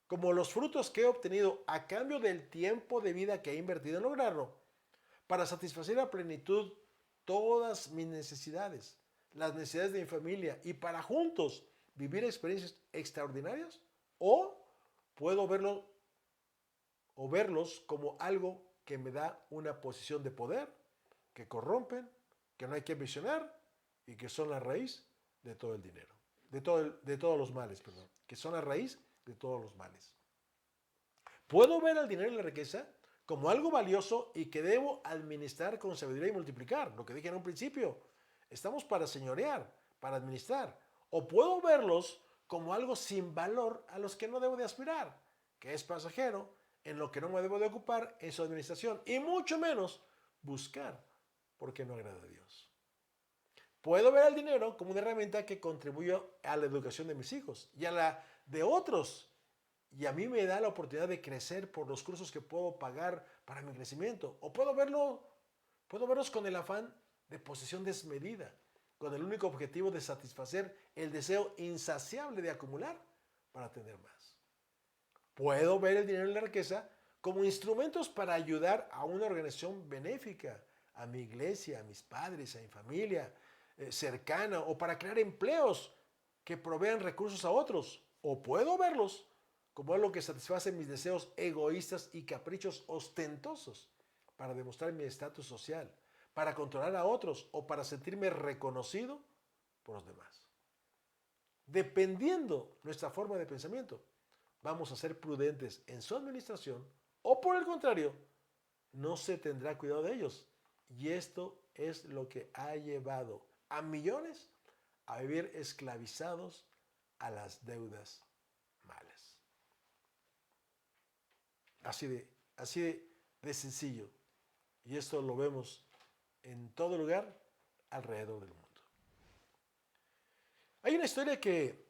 como los frutos que he obtenido a cambio del tiempo de vida que he invertido en lograrlo, para satisfacer a plenitud todas mis necesidades, las necesidades de mi familia y para juntos vivir experiencias extraordinarias, O puedo verlos como algo que me da una posición de poder, que corrompen, que no hay que ambicionar y que son la raíz de todo el dinero, de todos los males, perdón, que son la raíz de todos los males. Puedo ver al dinero y la riqueza como algo valioso y que debo administrar con sabiduría y multiplicar, lo que dije en un principio. Estamos para señorear, para administrar. O puedo verlos como algo sin valor a los que no debo de aspirar, que es pasajero, en lo que no me debo de ocupar en su administración, y mucho menos buscar, porque no agrada a Dios. Puedo ver al dinero como una herramienta que contribuye a la educación de mis hijos y a la de otros, y a mí me da la oportunidad de crecer por los cursos que puedo pagar para mi crecimiento. O puedo verlos con el afán de posesión desmedida, con el único objetivo de satisfacer el deseo insaciable de acumular para tener más. Puedo ver el dinero y la riqueza como instrumentos para ayudar a una organización benéfica, a mi iglesia, a mis padres, a mi familia cercana, o para crear empleos que provean recursos a otros. O puedo verlos como algo que satisface mis deseos egoístas y caprichos ostentosos para demostrar mi estatus social, para controlar a otros o para sentirme reconocido por los demás. Dependiendo nuestra forma de pensamiento, vamos a ser prudentes en su administración o por el contrario, no se tendrá cuidado de ellos. Y esto es lo que ha llevado a millones a vivir esclavizados a las deudas malas. Así de sencillo. Y esto lo vemos en todo lugar alrededor del mundo. Hay una historia que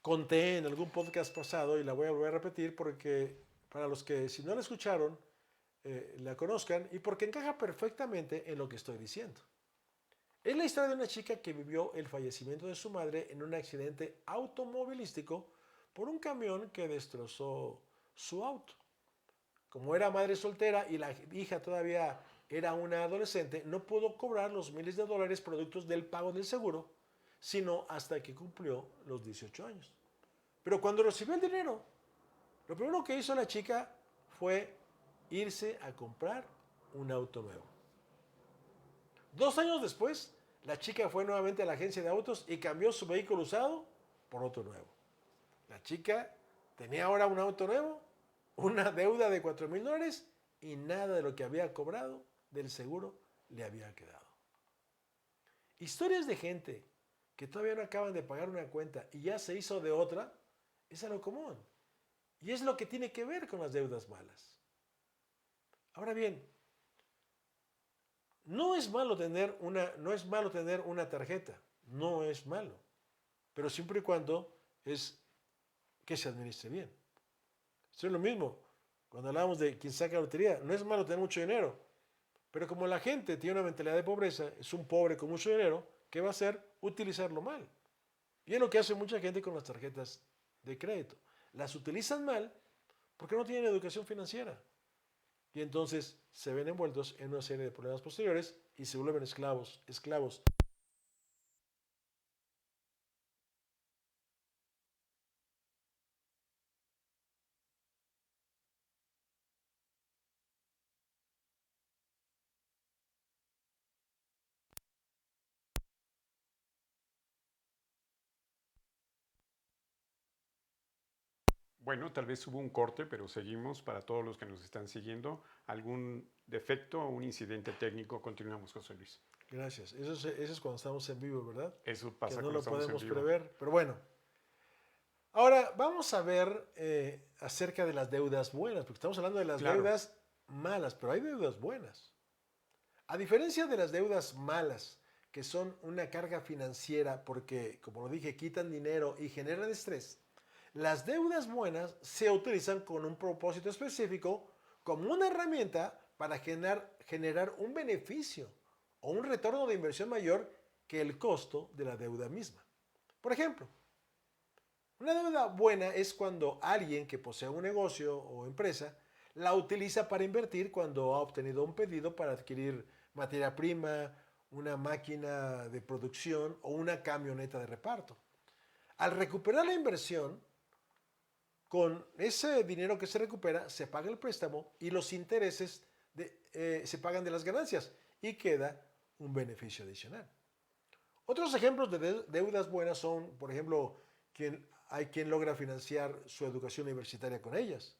conté en algún podcast pasado y la voy a volver a repetir porque para los que si no la escucharon, la conozcan y porque encaja perfectamente en lo que estoy diciendo. Es la historia de una chica que vivió el fallecimiento de su madre en un accidente automovilístico por un camión que destrozó su auto. Como era madre soltera y la hija todavía era una adolescente, no pudo cobrar los miles de dólares productos del pago del seguro, sino hasta que cumplió los 18 años. Pero cuando recibió el dinero, lo primero que hizo la chica fue irse a comprar un auto nuevo. 2 años después, la chica fue nuevamente a la agencia de autos y cambió su vehículo usado por otro nuevo. La chica tenía ahora un auto nuevo, una deuda de $4,000 y nada de lo que había cobrado del seguro le había quedado. Historias de gente que todavía no acaban de pagar una cuenta y ya se hizo de otra, es algo común. Y es lo que tiene que ver con las deudas malas. Ahora bien, no es malo tener una tarjeta, no es malo, pero siempre y cuando es que se administre bien. Esto es lo mismo, cuando hablamos de quien saca la lotería, no es malo tener mucho dinero, pero como la gente tiene una mentalidad de pobreza, es un pobre con mucho dinero, ¿qué va a hacer? Utilizarlo mal. Y es lo que hace mucha gente con las tarjetas de crédito. Las utilizan mal porque no tienen educación financiera. Y entonces se ven envueltos en una serie de problemas posteriores y se vuelven esclavos. Bueno, tal vez hubo un corte, pero seguimos para todos los que nos están siguiendo. ¿Algún defecto o un incidente técnico? Continuamos, José Luis. Gracias. Eso es cuando estamos en vivo, ¿verdad? Eso pasa que no cuando lo estamos podemos en vivo. prever, pero bueno. Ahora vamos a ver acerca de las deudas buenas, porque estamos hablando de las deudas malas, pero hay deudas buenas. A diferencia de las deudas malas, que son una carga financiera porque, como lo dije, quitan dinero y generan estrés, las deudas buenas se utilizan con un propósito específico como una herramienta para generar un beneficio o un retorno de inversión mayor que el costo de la deuda misma. Por ejemplo, una deuda buena es cuando alguien que posee un negocio o empresa la utiliza para invertir cuando ha obtenido un pedido para adquirir materia prima, una máquina de producción o una camioneta de reparto. Al recuperar la inversión, con ese dinero que se recupera se paga el préstamo y los intereses se pagan de las ganancias y queda un beneficio adicional. Otros ejemplos de deudas buenas son, por ejemplo, hay quien logra financiar su educación universitaria con ellas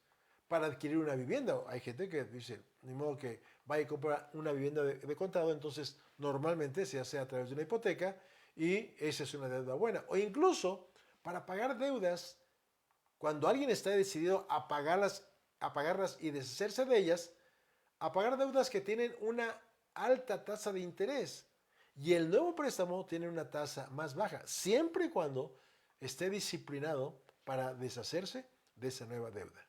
para adquirir una vivienda. Hay gente que dice, ni modo que vaya a comprar una vivienda de contado, entonces normalmente se hace a través de una hipoteca y esa es una deuda buena. O incluso para pagar deudas, cuando alguien está decidido a pagarlas y deshacerse de ellas, a pagar deudas que tienen una alta tasa de interés y el nuevo préstamo tiene una tasa más baja, siempre y cuando esté disciplinado para deshacerse de esa nueva deuda.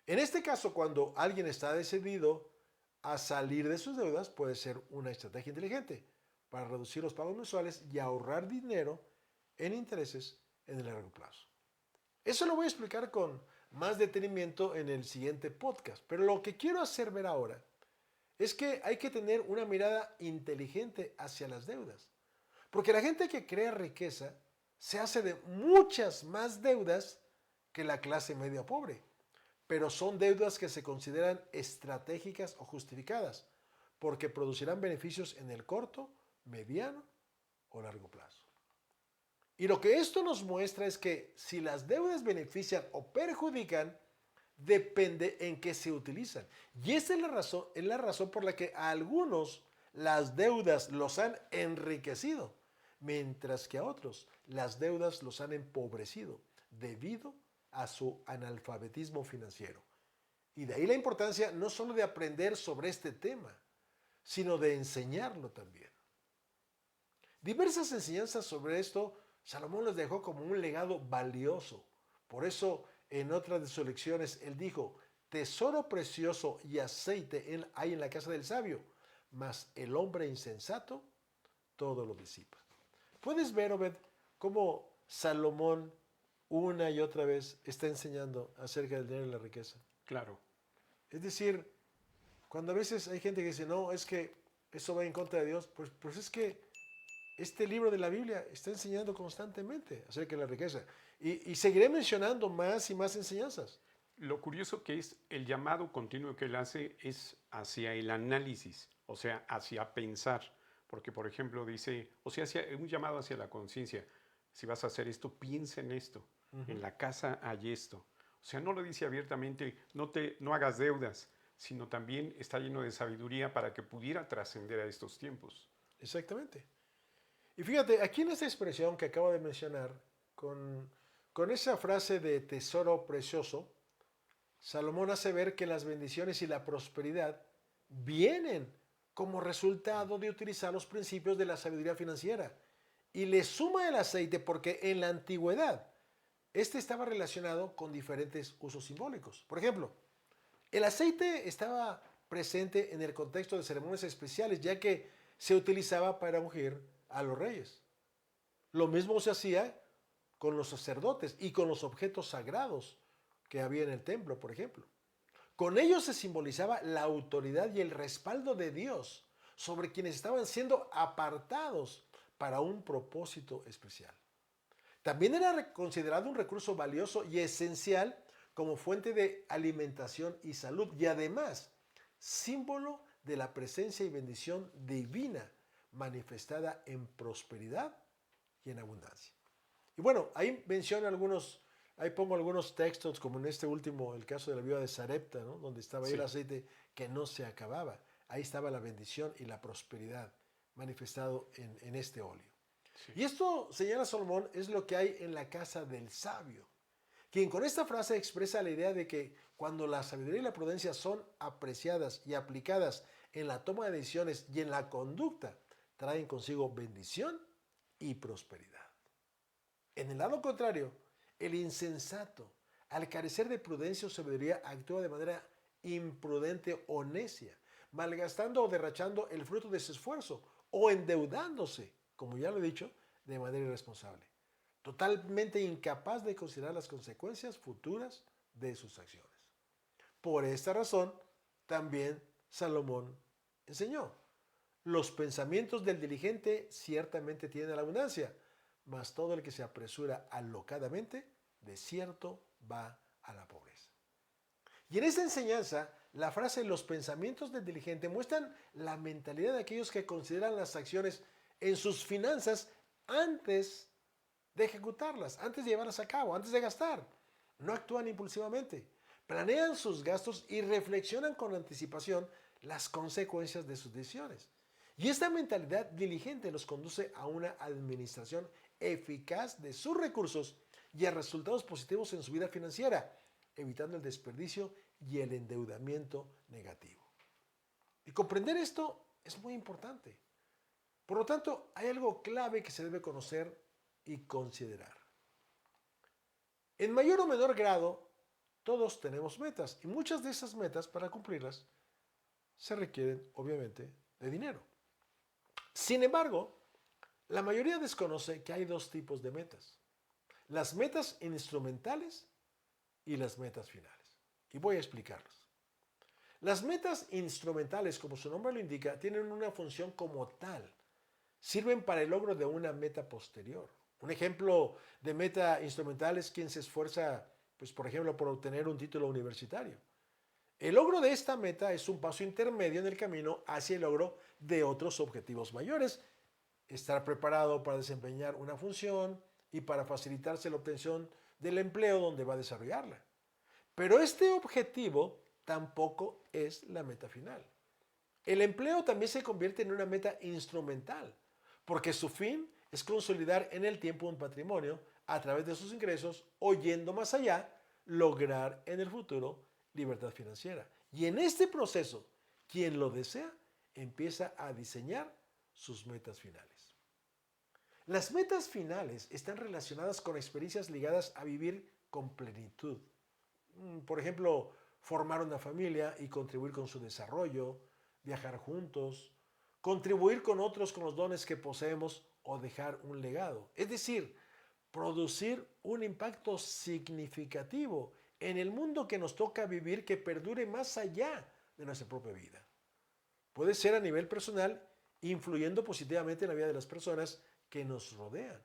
En este caso, cuando alguien está decidido a salir de sus deudas, puede ser una estrategia inteligente para reducir los pagos mensuales y ahorrar dinero en intereses en el largo plazo. Eso lo voy a explicar con más detenimiento en el siguiente podcast, pero lo que quiero hacer ver ahora es que hay que tener una mirada inteligente hacia las deudas, porque la gente que crea riqueza se hace de muchas más deudas que la clase media pobre, pero son deudas que se consideran estratégicas o justificadas, porque producirán beneficios en el corto, mediano o largo plazo. Y lo que esto nos muestra es que si las deudas benefician o perjudican, depende en qué se utilizan. Y esa es la razón por la que a algunos las deudas los han enriquecido, mientras que a otros las deudas los han empobrecido debido a su analfabetismo financiero. Y de ahí la importancia no solo de aprender sobre este tema, sino de enseñarlo también. Diversas enseñanzas sobre esto Salomón les dejó como un legado valioso. Por eso, en otra de sus lecciones, él dijo, tesoro precioso y aceite hay en la casa del sabio, mas el hombre insensato todo lo disipa. Puedes ver, Obed, cómo Salomón una y otra vez está enseñando acerca del dinero y la riqueza. Claro. Es decir, cuando a veces hay gente que dice, no, es que eso va en contra de Dios, pues es que este libro de la Biblia está enseñando constantemente acerca de la riqueza. Y seguiré mencionando más y más enseñanzas. Lo curioso que es el llamado continuo que él hace es hacia el análisis, o sea, hacia pensar. Porque, por ejemplo, dice, o sea, un llamado hacia la conciencia. Si vas a hacer esto, piensa en esto. En la casa hay esto. O sea, no lo dice abiertamente, no hagas deudas, sino también está lleno de sabiduría para que pudiera trascender a estos tiempos. Exactamente. Y fíjate, aquí en esta expresión que acabo de mencionar, con esa frase de tesoro precioso, Salomón hace ver que las bendiciones y la prosperidad vienen como resultado de utilizar los principios de la sabiduría financiera. Y le suma el aceite porque en la antigüedad este estaba relacionado con diferentes usos simbólicos. Por ejemplo, el aceite estaba presente en el contexto de ceremonias especiales, ya que se utilizaba para ungir a los reyes. Lo mismo se hacía con los sacerdotes y con los objetos sagrados que había en el templo, por ejemplo. Con ellos se simbolizaba la autoridad y el respaldo de Dios sobre quienes estaban siendo apartados para un propósito especial. También era considerado un recurso valioso y esencial como fuente de alimentación y salud y además símbolo de la presencia y bendición divina manifestada en prosperidad y en abundancia. Y bueno, ahí pongo algunos textos, como en este último, el caso de la viuda de Sarepta, ¿no? Donde estaba ahí el aceite que no se acababa. Ahí estaba la bendición y la prosperidad manifestado en este óleo. Sí. Y esto, señala Salomón, es lo que hay en la casa del sabio, quien con esta frase expresa la idea de que cuando la sabiduría y la prudencia son apreciadas y aplicadas en la toma de decisiones y en la conducta, traen consigo bendición y prosperidad. En el lado contrario, el insensato, al carecer de prudencia o sabiduría, actúa de manera imprudente o necia, malgastando o derrachando el fruto de su esfuerzo o endeudándose, como ya lo he dicho, de manera irresponsable, totalmente incapaz de considerar las consecuencias futuras de sus acciones. Por esta razón, también Salomón enseñó: los pensamientos del diligente ciertamente tienen la abundancia, mas todo el que se apresura alocadamente, de cierto va a la pobreza. Y en esta enseñanza, la frase los pensamientos del diligente muestran la mentalidad de aquellos que consideran las acciones en sus finanzas antes de ejecutarlas, antes de llevarlas a cabo, antes de gastar. No actúan impulsivamente, planean sus gastos y reflexionan con anticipación las consecuencias de sus decisiones. Y esta mentalidad diligente los conduce a una administración eficaz de sus recursos y a resultados positivos en su vida financiera, evitando el desperdicio y el endeudamiento negativo. Y comprender esto es muy importante. Por lo tanto, hay algo clave que se debe conocer y considerar. En mayor o menor grado, todos tenemos metas y muchas de esas metas, para cumplirlas, se requieren, obviamente, de dinero. Sin embargo, la mayoría desconoce que hay dos tipos de metas: las metas instrumentales y las metas finales. Y voy a explicarlos. Las metas instrumentales, como su nombre lo indica, tienen una función como tal. Sirven para el logro de una meta posterior. Un ejemplo de meta instrumental es quien se esfuerza, pues, por ejemplo, por obtener un título universitario. El logro de esta meta es un paso intermedio en el camino hacia el logro de otros objetivos mayores. Estar preparado para desempeñar una función y para facilitarse la obtención del empleo donde va a desarrollarla. Pero este objetivo tampoco es la meta final. El empleo también se convierte en una meta instrumental, porque su fin es consolidar en el tiempo un patrimonio a través de sus ingresos o, yendo más allá, lograr en el futuro libertad financiera. Y en este proceso, quien lo desea empieza a diseñar sus metas finales. Las metas finales están relacionadas con experiencias ligadas a vivir con plenitud. Por ejemplo, formar una familia y contribuir con su desarrollo, viajar juntos, contribuir con otros con los dones que poseemos o dejar un legado. Es decir, producir un impacto significativo en el mundo que nos toca vivir, que perdure más allá de nuestra propia vida. Puede ser a nivel personal, influyendo positivamente en la vida de las personas que nos rodean.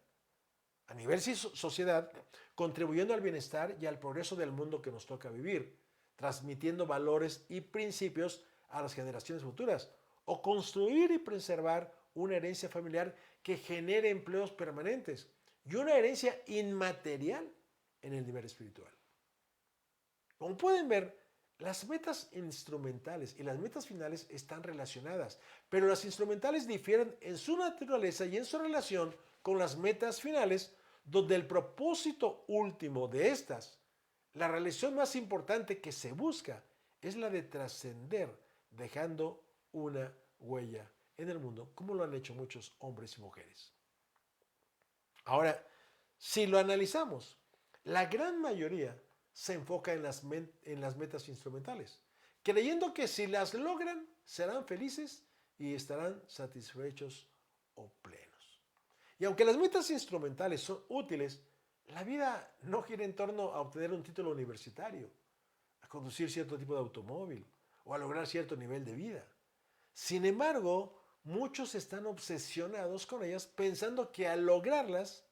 A nivel sociedad, contribuyendo al bienestar y al progreso del mundo que nos toca vivir, transmitiendo valores y principios a las generaciones futuras, o construir y preservar una herencia familiar que genere empleos permanentes y una herencia inmaterial en el nivel espiritual. Como pueden ver, las metas instrumentales y las metas finales están relacionadas, pero las instrumentales difieren en su naturaleza y en su relación con las metas finales, donde el propósito último de estas, la realización más importante que se busca, es la de trascender, dejando una huella en el mundo, como lo han hecho muchos hombres y mujeres. Ahora, si lo analizamos, la gran mayoría se enfoca en las metas instrumentales, creyendo que si las logran, serán felices y estarán satisfechos o plenos. Y aunque las metas instrumentales son útiles, la vida no gira en torno a obtener un título universitario, a conducir cierto tipo de automóvil o a lograr cierto nivel de vida. Sin embargo, muchos están obsesionados con ellas pensando que al lograrlas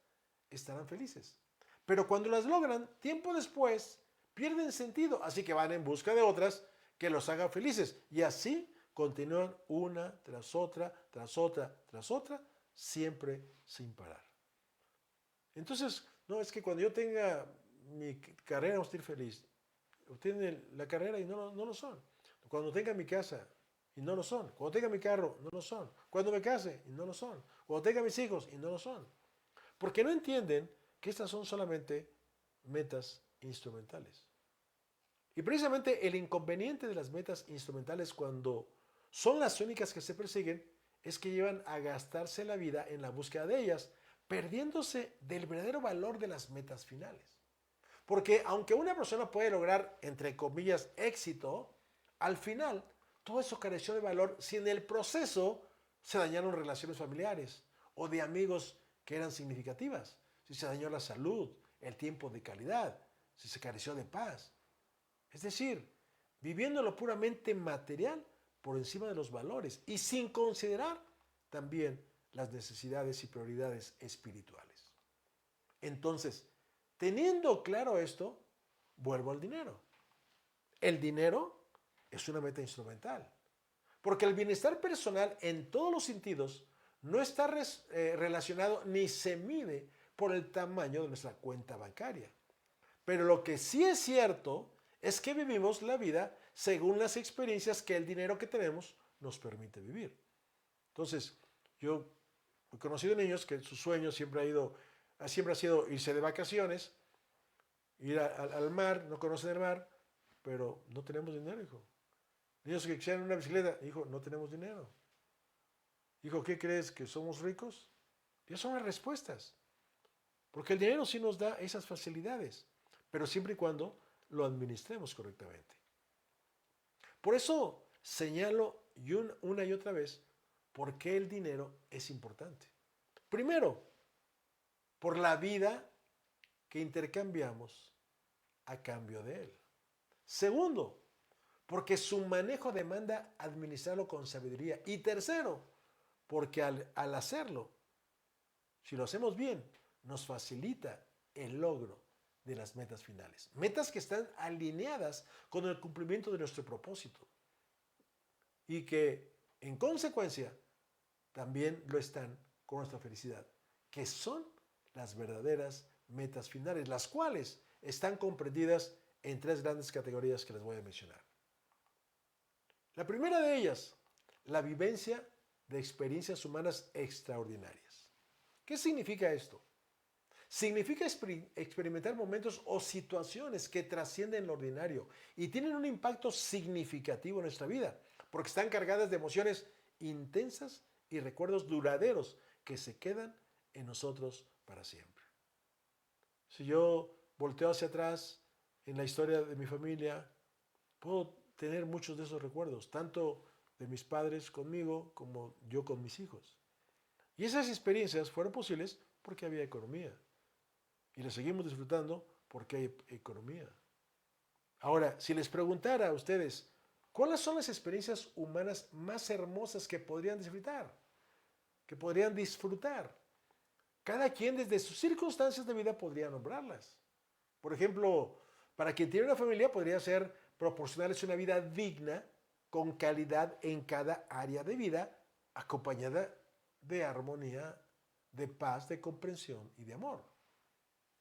estarán felices. Pero cuando las logran, tiempo después, pierden sentido, así que van en busca de otras que los hagan felices. Y así continúan una tras otra, tras otra, tras otra, siempre sin parar. Entonces, no, es que cuando yo tenga mi carrera voy a estar feliz. Obtienen la carrera y no lo son. Cuando tenga mi casa y no lo son. Cuando tenga mi carro, no lo son. Cuando me case y no lo son. Cuando tenga mis hijos y no lo son. Porque no entienden que estas son solamente metas instrumentales. Y precisamente el inconveniente de las metas instrumentales, cuando son las únicas que se persiguen, es que llevan a gastarse la vida en la búsqueda de ellas, perdiéndose del verdadero valor de las metas finales. Porque aunque una persona puede lograr, entre comillas, éxito, al final todo eso careció de valor si en el proceso se dañaron relaciones familiares o de amigos que eran significativas, si se dañó la salud, el tiempo de calidad, si se careció de paz. Es decir, viviendo lo puramente material por encima de los valores y sin considerar también las necesidades y prioridades espirituales. Entonces, teniendo claro esto, vuelvo al dinero. El dinero es una meta instrumental. Porque el bienestar personal en todos los sentidos no está relacionado ni se mide por el tamaño de nuestra cuenta bancaria. Pero lo que sí es cierto es que vivimos la vida según las experiencias que el dinero que tenemos nos permite vivir. Entonces, yo he conocido niños que su sueño siempre ha sido irse de vacaciones, ir al mar, no conocen el mar, pero no tenemos dinero, hijo. Niños que quisieran una bicicleta, hijo, no tenemos dinero. Hijo, ¿qué crees? ¿Que somos ricos? Y esas son las respuestas. Porque el dinero sí nos da esas facilidades, pero siempre y cuando lo administremos correctamente. Por eso señalo una y otra vez por qué el dinero es importante. Primero, por la vida que intercambiamos a cambio de él. Segundo, porque su manejo demanda administrarlo con sabiduría. Y tercero, porque al hacerlo, si lo hacemos bien, nos facilita el logro de las metas finales. Metas que están alineadas con el cumplimiento de nuestro propósito. Y que, en consecuencia, también lo están con nuestra felicidad, que son las verdaderas metas finales, las cuales están comprendidas en tres grandes categorías que les voy a mencionar. La primera de ellas, la vivencia de experiencias humanas extraordinarias. ¿Qué significa esto? Significa experimentar momentos o situaciones que trascienden lo ordinario y tienen un impacto significativo en nuestra vida, porque están cargadas de emociones intensas y recuerdos duraderos que se quedan en nosotros para siempre. Si yo volteo hacia atrás en la historia de mi familia, puedo tener muchos de esos recuerdos, tanto de mis padres conmigo como yo con mis hijos. Y esas experiencias fueron posibles porque había economía. Y las seguimos disfrutando porque hay economía. Ahora, si les preguntara a ustedes, ¿cuáles son las experiencias humanas más hermosas que podrían disfrutar? Que podrían disfrutar. Cada quien desde sus circunstancias de vida podría nombrarlas. Por ejemplo, para quien tiene una familia podría ser proporcionarles una vida digna, con calidad en cada área de vida, acompañada de armonía, de paz, de comprensión y de amor.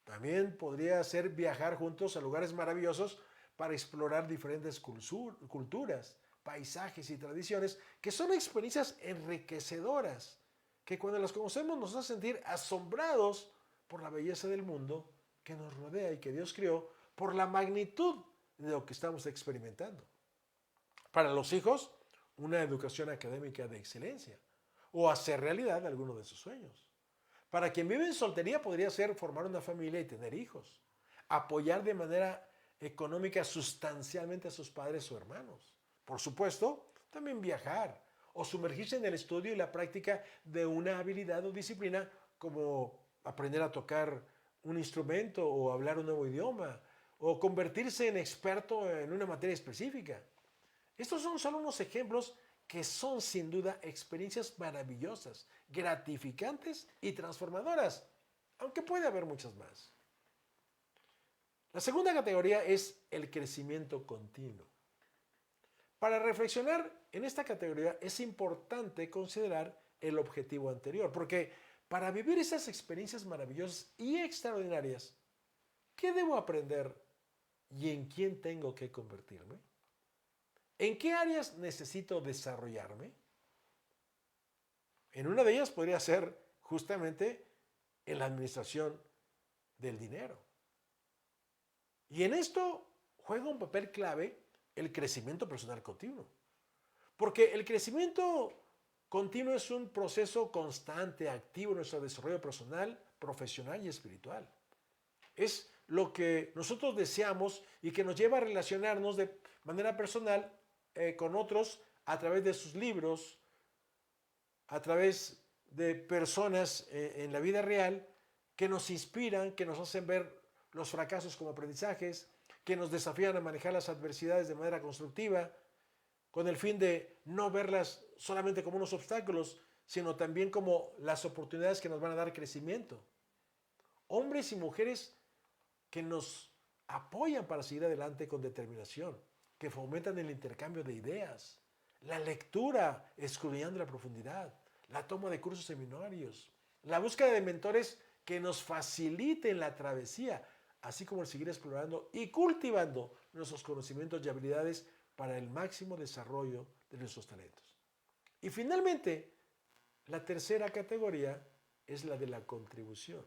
También podría ser viajar juntos a lugares maravillosos para explorar diferentes culturas, paisajes y tradiciones, que son experiencias enriquecedoras, que cuando las conocemos nos hacen sentir asombrados por la belleza del mundo que nos rodea y que Dios creó, por la magnitud de lo que estamos experimentando. Para los hijos, una educación académica de excelencia o hacer realidad alguno de sus sueños. Para quien vive en soltería podría ser formar una familia y tener hijos, apoyar de manera económica sustancialmente a sus padres o hermanos. Por supuesto, también viajar o sumergirse en el estudio y la práctica de una habilidad o disciplina como aprender a tocar un instrumento o hablar un nuevo idioma o convertirse en experto en una materia específica. Estos son solo unos ejemplos que son sin duda experiencias maravillosas, gratificantes y transformadoras, aunque puede haber muchas más. La segunda categoría es el crecimiento continuo. Para reflexionar en esta categoría es importante considerar el objetivo anterior, porque para vivir esas experiencias maravillosas y extraordinarias, ¿qué debo aprender y en quién tengo que convertirme? ¿En qué áreas necesito desarrollarme? En una de ellas podría ser justamente en la administración del dinero. Y en esto juega un papel clave el crecimiento personal continuo. Porque el crecimiento continuo es un proceso constante, activo en nuestro desarrollo personal, profesional y espiritual. Es lo que nosotros deseamos y que nos lleva a relacionarnos de manera personal con otros a través de sus libros, a través de personas en la vida real que nos inspiran, que nos hacen ver los fracasos como aprendizajes, que nos desafían a manejar las adversidades de manera constructiva, con el fin de no verlas solamente como unos obstáculos, sino también como las oportunidades que nos van a dar crecimiento. Hombres y mujeres que nos apoyan para seguir adelante con determinación, que fomentan el intercambio de ideas, la lectura, escudriñando la profundidad, la toma de cursos seminarios, la búsqueda de mentores que nos faciliten la travesía, así como el seguir explorando y cultivando nuestros conocimientos y habilidades para el máximo desarrollo de nuestros talentos. Y finalmente, la tercera categoría es la de la contribución.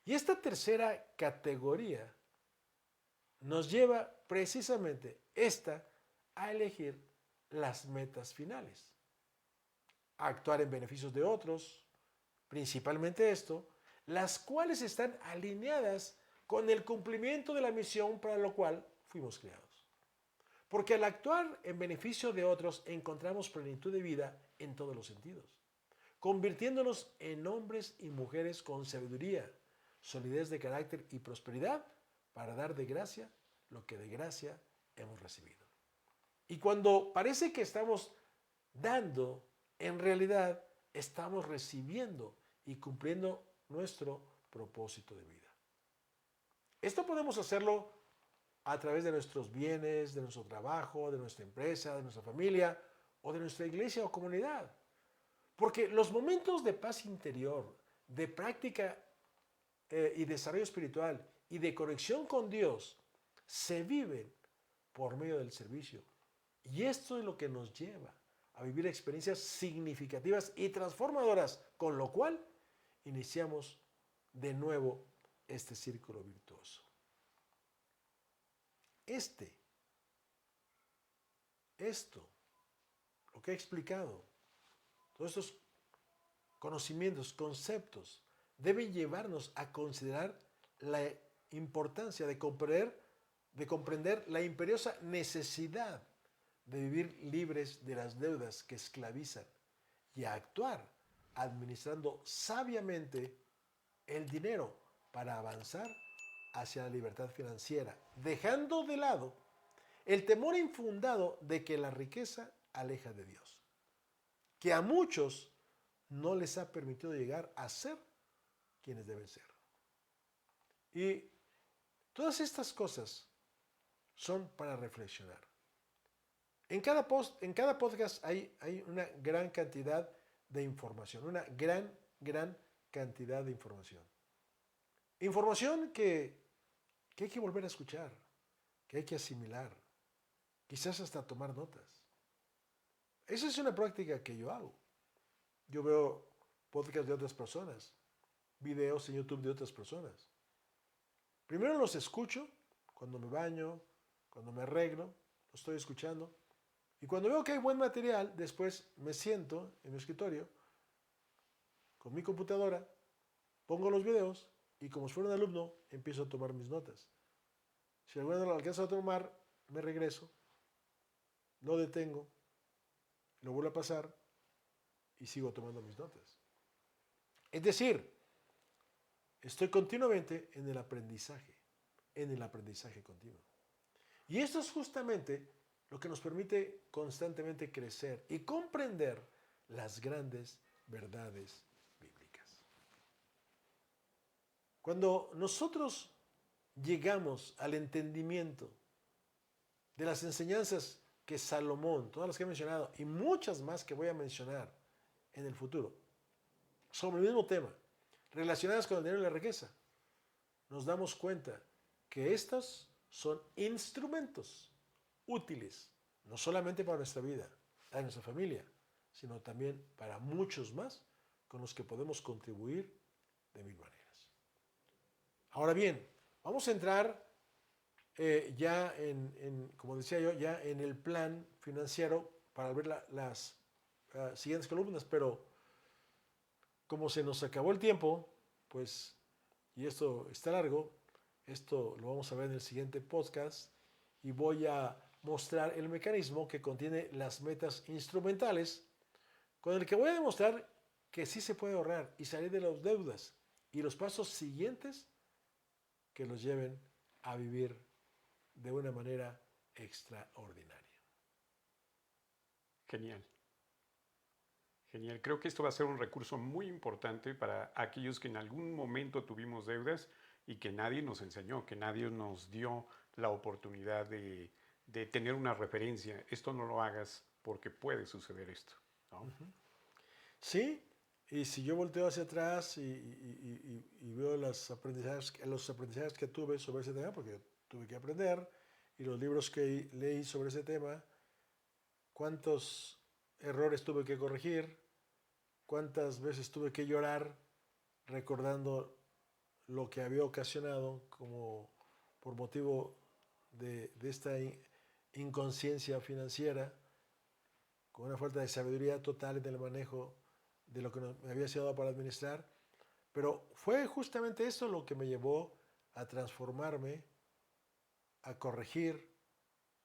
Y esta tercera categoría nos lleva precisamente a elegir las metas finales. A actuar en beneficios de otros, principalmente esto, las cuales están alineadas con el cumplimiento de la misión para lo cual fuimos creados. Porque al actuar en beneficio de otros encontramos plenitud de vida en todos los sentidos, convirtiéndonos en hombres y mujeres con sabiduría, solidez de carácter y prosperidad para dar de gracia lo que de gracia hemos recibido. Y cuando parece que estamos dando, en realidad estamos recibiendo y cumpliendo nuestro propósito de vida. Esto podemos hacerlo a través de nuestros bienes, de nuestro trabajo, de nuestra empresa, de nuestra familia o de nuestra iglesia o comunidad. Porque los momentos de paz interior, de práctica y desarrollo espiritual y de conexión con Dios se viven por medio del servicio. Y esto es lo que nos lleva a vivir experiencias significativas y transformadoras, con lo cual iniciamos de nuevo este círculo virtuoso. Lo que he explicado, todos estos conocimientos, conceptos, deben llevarnos a considerar la importancia de comprender la imperiosa necesidad de vivir libres de las deudas que esclavizan y a actuar administrando sabiamente el dinero para avanzar hacia la libertad financiera, dejando de lado el temor infundado de que la riqueza aleja de Dios, que a muchos no les ha permitido llegar a ser quienes deben ser. Y todas estas cosas son para reflexionar. En cada podcast hay una gran cantidad de información, una gran cantidad de información. Información que hay que volver a escuchar, que hay que asimilar, quizás hasta tomar notas. Esa es una práctica que yo hago. Yo veo podcasts de otras personas, videos en YouTube de otras personas. Primero los escucho cuando me baño, cuando me arreglo, lo estoy escuchando. Y cuando veo que hay buen material, después me siento en mi escritorio con mi computadora, pongo los videos y como si fuera un alumno, empiezo a tomar mis notas. Si alguna no lo alcanzo a tomar, me regreso, lo detengo, lo vuelvo a pasar y sigo tomando mis notas. Es decir, estoy continuamente en el aprendizaje continuo. Y esto es justamente lo que nos permite constantemente crecer y comprender las grandes verdades bíblicas. Cuando nosotros llegamos al entendimiento de las enseñanzas que Salomón, todas las que he mencionado y muchas más que voy a mencionar en el futuro, sobre el mismo tema, relacionadas con el dinero y la riqueza, nos damos cuenta que estos son instrumentos útiles, no solamente para nuestra vida, para nuestra familia, sino también para muchos más con los que podemos contribuir de mil maneras. Ahora bien, vamos a entrar ya como decía yo, ya en el plan financiero para ver las siguientes columnas, pero como se nos acabó el tiempo, pues, y esto está largo, esto lo vamos a ver en el siguiente podcast y voy a mostrar el mecanismo que contiene las metas instrumentales con el que voy a demostrar que sí se puede ahorrar y salir de las deudas y los pasos siguientes que los lleven a vivir de una manera extraordinaria. Genial. Genial. Creo que esto va a ser un recurso muy importante para aquellos que en algún momento tuvimos deudas y que nadie nos enseñó, que nadie nos dio la oportunidad de tener una referencia. Esto no lo hagas porque puede suceder esto, ¿no? Sí, y si yo volteo hacia atrás y veo los aprendizajes que tuve sobre ese tema, porque tuve que aprender, y los libros que leí sobre ese tema, cuántos errores tuve que corregir, cuántas veces tuve que llorar recordando lo que había ocasionado como por motivo de esta inconsciencia financiera, con una falta de sabiduría total en el manejo de lo que me había sido dado para administrar. Pero fue justamente eso lo que me llevó a transformarme, a corregir,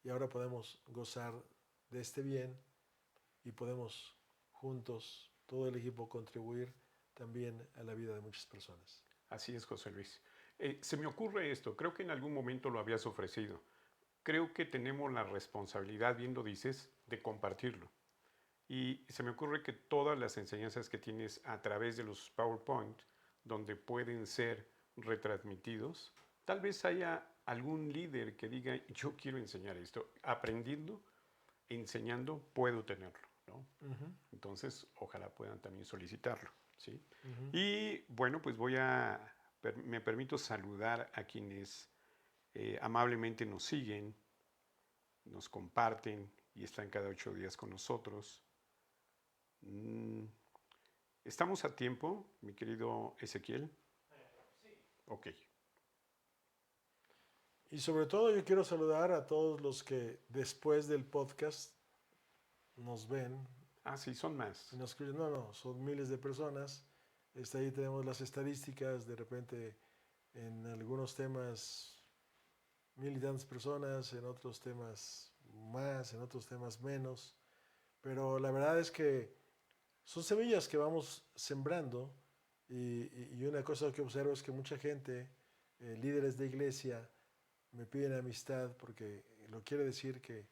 y ahora podemos gozar de este bien y podemos juntos, todo el equipo, contribuir también a la vida de muchas personas. Así es, José Luis. Se me ocurre esto, creo que en algún momento lo habías ofrecido. Creo que tenemos la responsabilidad, bien lo dices, de compartirlo. Y se me ocurre que todas las enseñanzas que tienes a través de los PowerPoint, donde pueden ser retransmitidos, tal vez haya algún líder que diga, yo quiero enseñar esto. Aprendiendo, enseñando, puedo tenerlo, ¿no? Uh-huh. Entonces, ojalá puedan también solicitarlo, ¿sí? Uh-huh. Y bueno, pues me permito saludar a quienes amablemente nos siguen, nos comparten y están cada 8 días con nosotros. ¿Estamos a tiempo, mi querido Ezequiel? Sí. Ok. Y sobre todo yo quiero saludar a todos los que después del podcast nos ven. Ah, sí, son más. Y nos escriben. No, son miles de personas. Ahí tenemos las estadísticas, de repente en algunos temas 1,000 y tantas personas, en otros temas más, en otros temas menos. Pero la verdad es que son semillas que vamos sembrando, y una cosa que observo es que mucha gente, líderes de iglesia, me piden amistad porque lo quiere decir que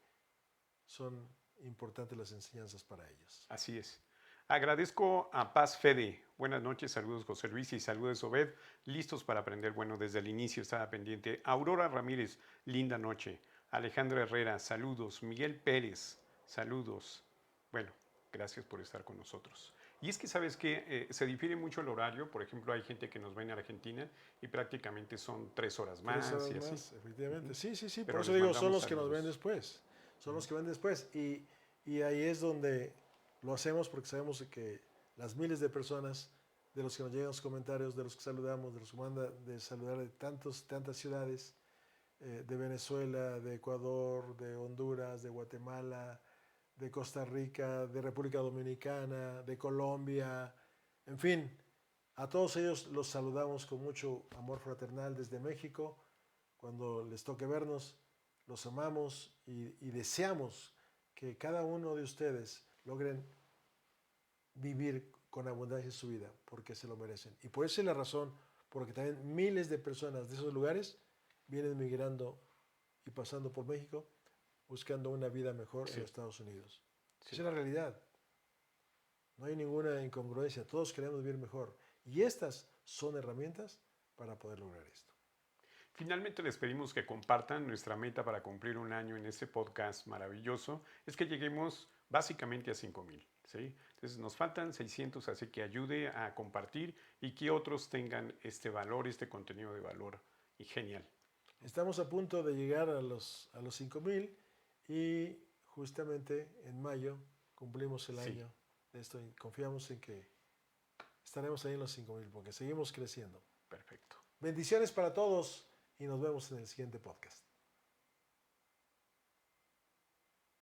son importantes las enseñanzas para ellos. Así es. Agradezco a Paz Fede. Buenas noches, saludos José Luis y saludos Obed. Listos para aprender. Bueno, desde el inicio estaba pendiente. Aurora Ramírez, linda noche. Alejandra Herrera, saludos. Miguel Pérez, saludos. Bueno, gracias por estar con nosotros. Y es que, ¿sabes qué? Se difiere mucho el horario. Por ejemplo, hay gente que nos ve en Argentina y prácticamente son 3 horas más. 3 horas y así. más, efectivamente. Sí, Pero por eso les digo, son mandamos los que nos ven saludos. después. Son los que ven después. Y ahí es donde lo hacemos, porque sabemos que las miles de personas, de los que nos llegan los comentarios, de los que saludamos, de los que mandan de saludar de tantas ciudades, de Venezuela, de Ecuador, de Honduras, de Guatemala, de Costa Rica, de República Dominicana, de Colombia, en fin, a todos ellos los saludamos con mucho amor fraternal desde México. Cuando les toque vernos, los amamos y deseamos que cada uno de ustedes logren vivir con abundancia en su vida, porque se lo merecen. Y por esa es la razón, porque también miles de personas de esos lugares vienen migrando y pasando por México, buscando una vida mejor en los Estados Unidos. Sí. Esa es la realidad. No hay ninguna incongruencia. Todos queremos vivir mejor. Y estas son herramientas para poder lograr esto. Finalmente les pedimos que compartan nuestra meta para cumplir 1 año en este podcast maravilloso. Es que lleguemos básicamente a 5,000, ¿sí? Entonces nos faltan 600, así que ayude a compartir y que otros tengan este valor, este contenido de valor. Y genial. Estamos a punto de llegar a los 5,000 y justamente en mayo cumplimos el año de esto y confiamos en que estaremos ahí en los 5,000 porque seguimos creciendo. Perfecto. Bendiciones para todos y nos vemos en el siguiente podcast.